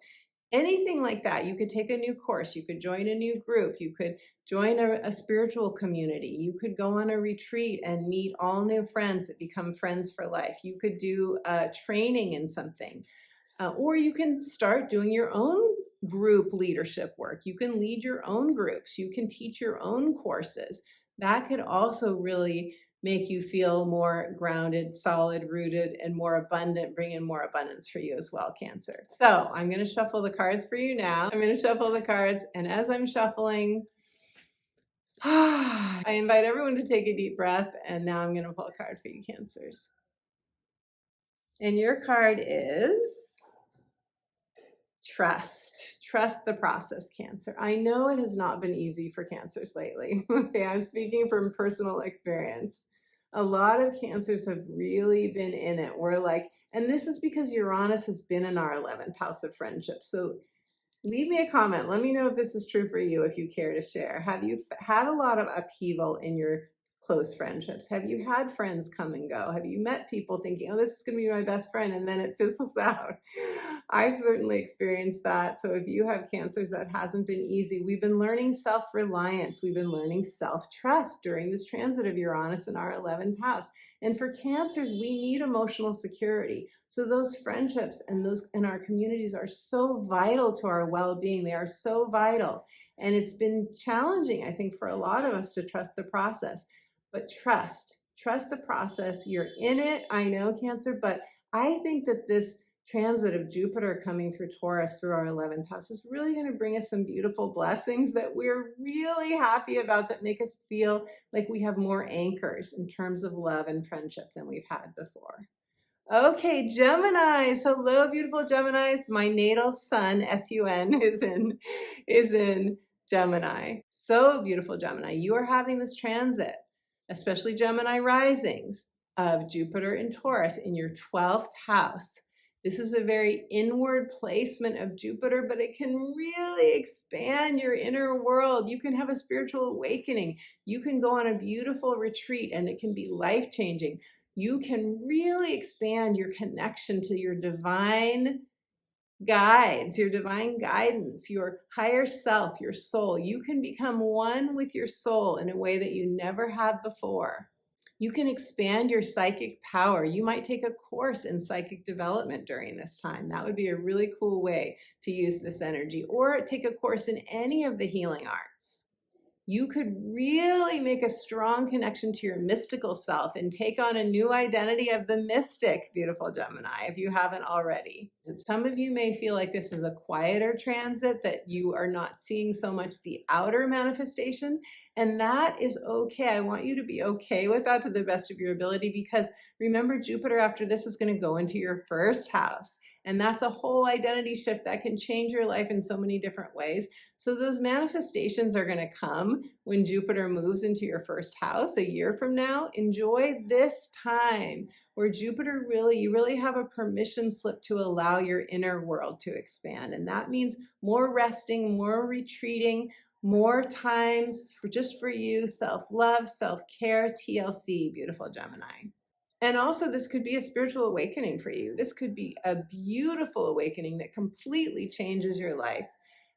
anything like that, you could take a new course, you could join a new group, you could join a spiritual community, you could go on a retreat and meet all new friends that become friends for life. You could do a training in something, or you can start doing your own group leadership work. You can lead your own groups, you can teach your own courses. That could also really make you feel more grounded, solid, rooted, and more abundant, bring in more abundance for you as well, Cancer. So I'm going to shuffle the cards for you now. I'm going to shuffle the cards, and as I'm shuffling, I invite everyone to take a deep breath, and now I'm going to pull a card for you, Cancers. And your card is trust. Trust the process, Cancer. I know it has not been easy for Cancers lately. Okay, I'm speaking from personal experience. A lot of Cancers have really been in it. We're like, and this is because Uranus has been in our 11th house of friendship. So leave me a comment. Let me know if this is true for you, if you care to share. Have you had a lot of upheaval in your close friendships? Have you had friends come and go? Have you met people thinking, oh, this is going to be my best friend, and then it fizzles out? I've certainly experienced that. So if you have Cancers, that hasn't been easy. We've been learning self-reliance. We've been learning self-trust during this transit of Uranus in our 11th house. And for Cancers, we need emotional security. So those friendships and those in our communities are so vital to our well-being. They are so vital. And it's been challenging, I think, for a lot of us to trust the process. But trust the process. You're in it. I know, Cancer, but I think that this transit of Jupiter coming through Taurus through our 11th house is really going to bring us some beautiful blessings that we're really happy about, that make us feel like we have more anchors in terms of love and friendship than we've had before. Okay, Geminis. Hello, beautiful Geminis. My natal sun, S-U-N, is in Gemini. So beautiful, Gemini. You are having this transit, especially Gemini risings, of Jupiter and Taurus in your 12th house. This is a very inward placement of Jupiter, but it can really expand your inner world. You can have a spiritual awakening. You can go on a beautiful retreat, and it can be life-changing. You can really expand your connection to your divine guides, your divine guidance, your higher self, your soul. You can become one with your soul in a way that you never have before. You can expand your psychic power. You might take a course in psychic development during this time. That would be a really cool way to use this energy, or take a course in any of the healing arts. you could really make a strong connection to your mystical self and take on a new identity of the mystic, beautiful Gemini, if you haven't already. Some of you may feel like this is a quieter transit, that you are not seeing so much the outer manifestation, and that is okay. I want you to be okay with that to the best of your ability, because remember, Jupiter after this is going to go into your first house. And that's a whole identity shift that can change your life in so many different ways. So those manifestations are going to come when Jupiter moves into your first house a year from now. Enjoy this time where Jupiter you really have a permission slip to allow your inner world to expand. And that means more resting, more retreating, more times just for you, self-love, self-care, TLC, beautiful Gemini. And also, this could be a spiritual awakening for you. This could be a beautiful awakening that completely changes your life.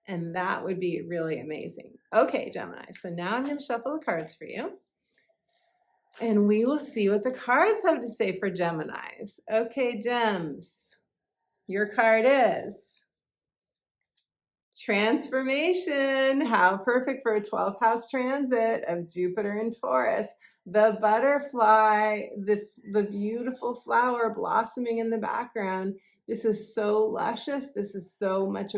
And that would be really amazing. Okay, Gemini, so now I'm going to shuffle the cards for you. And we will see what the cards have to say for Geminis. Okay, Gems, your card is transformation. How perfect for a 12th house transit of Jupiter in Taurus. The butterfly, the beautiful flower blossoming in the background. This is so luscious. This is so much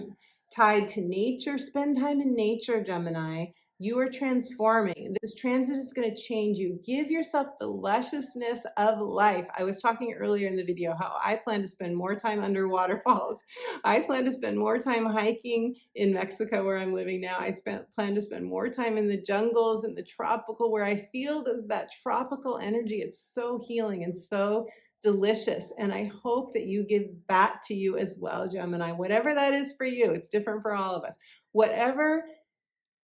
tied to nature. Spend time in nature, Gemini. You are transforming. This transit is going to change you. Give yourself the lusciousness of life. I was talking earlier in the video how I plan to spend more time under waterfalls. I plan to spend more time hiking in Mexico, where I'm living now. I plan to spend more time in the jungles and the tropical, where I feel that tropical energy. It's so healing and so delicious. And I hope that you give that to you as well, Gemini. Whatever that is for you, it's different for all of us. Whatever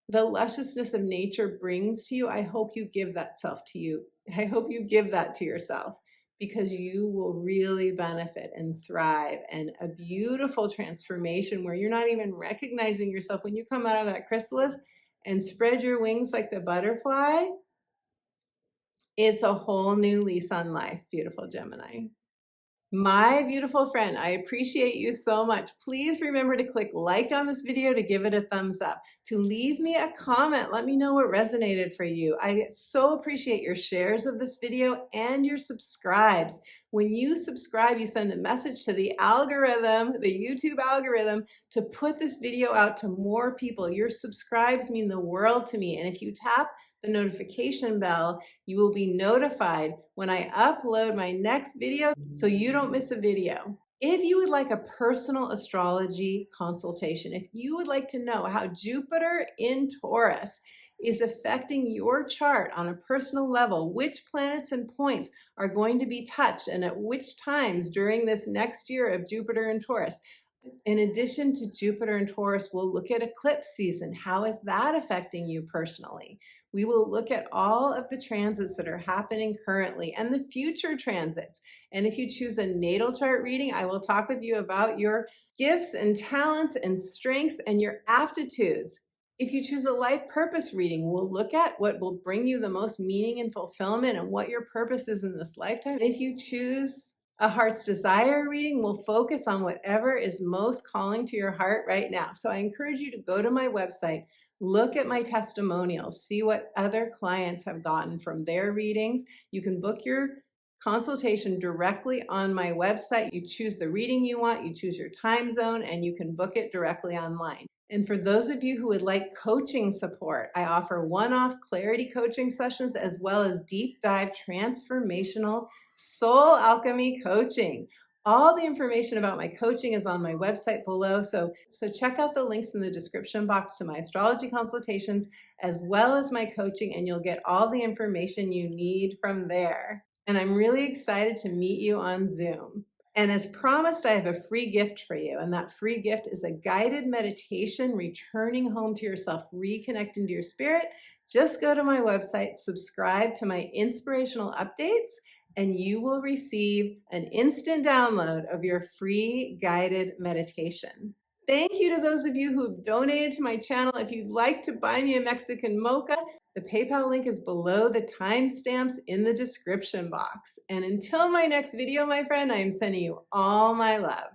the lusciousness of nature brings to you, I hope you give that self to you. I hope you give that to yourself, because you will really benefit and thrive, and a beautiful transformation where you're not even recognizing yourself when you come out of that chrysalis and spread your wings like the butterfly. It's a whole new lease on life, beautiful Gemini. My beautiful friend, I appreciate you so much. Please remember to click like on this video, to give it a thumbs up, to leave me a comment. Let me know what resonated for you. I so appreciate your shares of this video and your subscribes. When you subscribe, you send a message to the algorithm, the YouTube algorithm, to put this video out to more people. Your subscribes mean the world to me. And if you tap the notification bell, you will be notified when I upload my next video, so you don't miss a video. If you would like a personal astrology consultation, if you would like to know how Jupiter in Taurus is affecting your chart on a personal level, which planets and points are going to be touched and at which times during this next year of Jupiter in Taurus, in addition to Jupiter in Taurus, we'll look at eclipse season. How is that affecting you personally? We will look at all of the transits that are happening currently and the future transits. And if you choose a natal chart reading, I will talk with you about your gifts and talents and strengths and your aptitudes. If you choose a life purpose reading, we'll look at what will bring you the most meaning and fulfillment and what your purpose is in this lifetime. If you choose a heart's desire reading, we'll focus on whatever is most calling to your heart right now. So I encourage you to go to my website, look at my testimonials, see what other clients have gotten from their readings. You can book your consultation directly on my website. You choose the reading you want, you choose your time zone, and you can book it directly online. And for those of you who would like coaching support, I offer one-off clarity coaching sessions as well as deep dive transformational soul alchemy coaching. All the information about my coaching is on my website below, so check out the links in the description box to my astrology consultations as well as my coaching, and you'll get all the information you need from there. And I'm really excited to meet you on Zoom. And as promised, I have a free gift for you, and that free gift is a guided meditation, returning home to yourself, reconnecting to your spirit. Just go to my website, subscribe to my inspirational updates, and you will receive an instant download of your free guided meditation. Thank you to those of you who have donated to my channel. If you'd like to buy me a Mexican mocha, the PayPal link is below the timestamps in the description box. And until my next video, my friend, I am sending you all my love.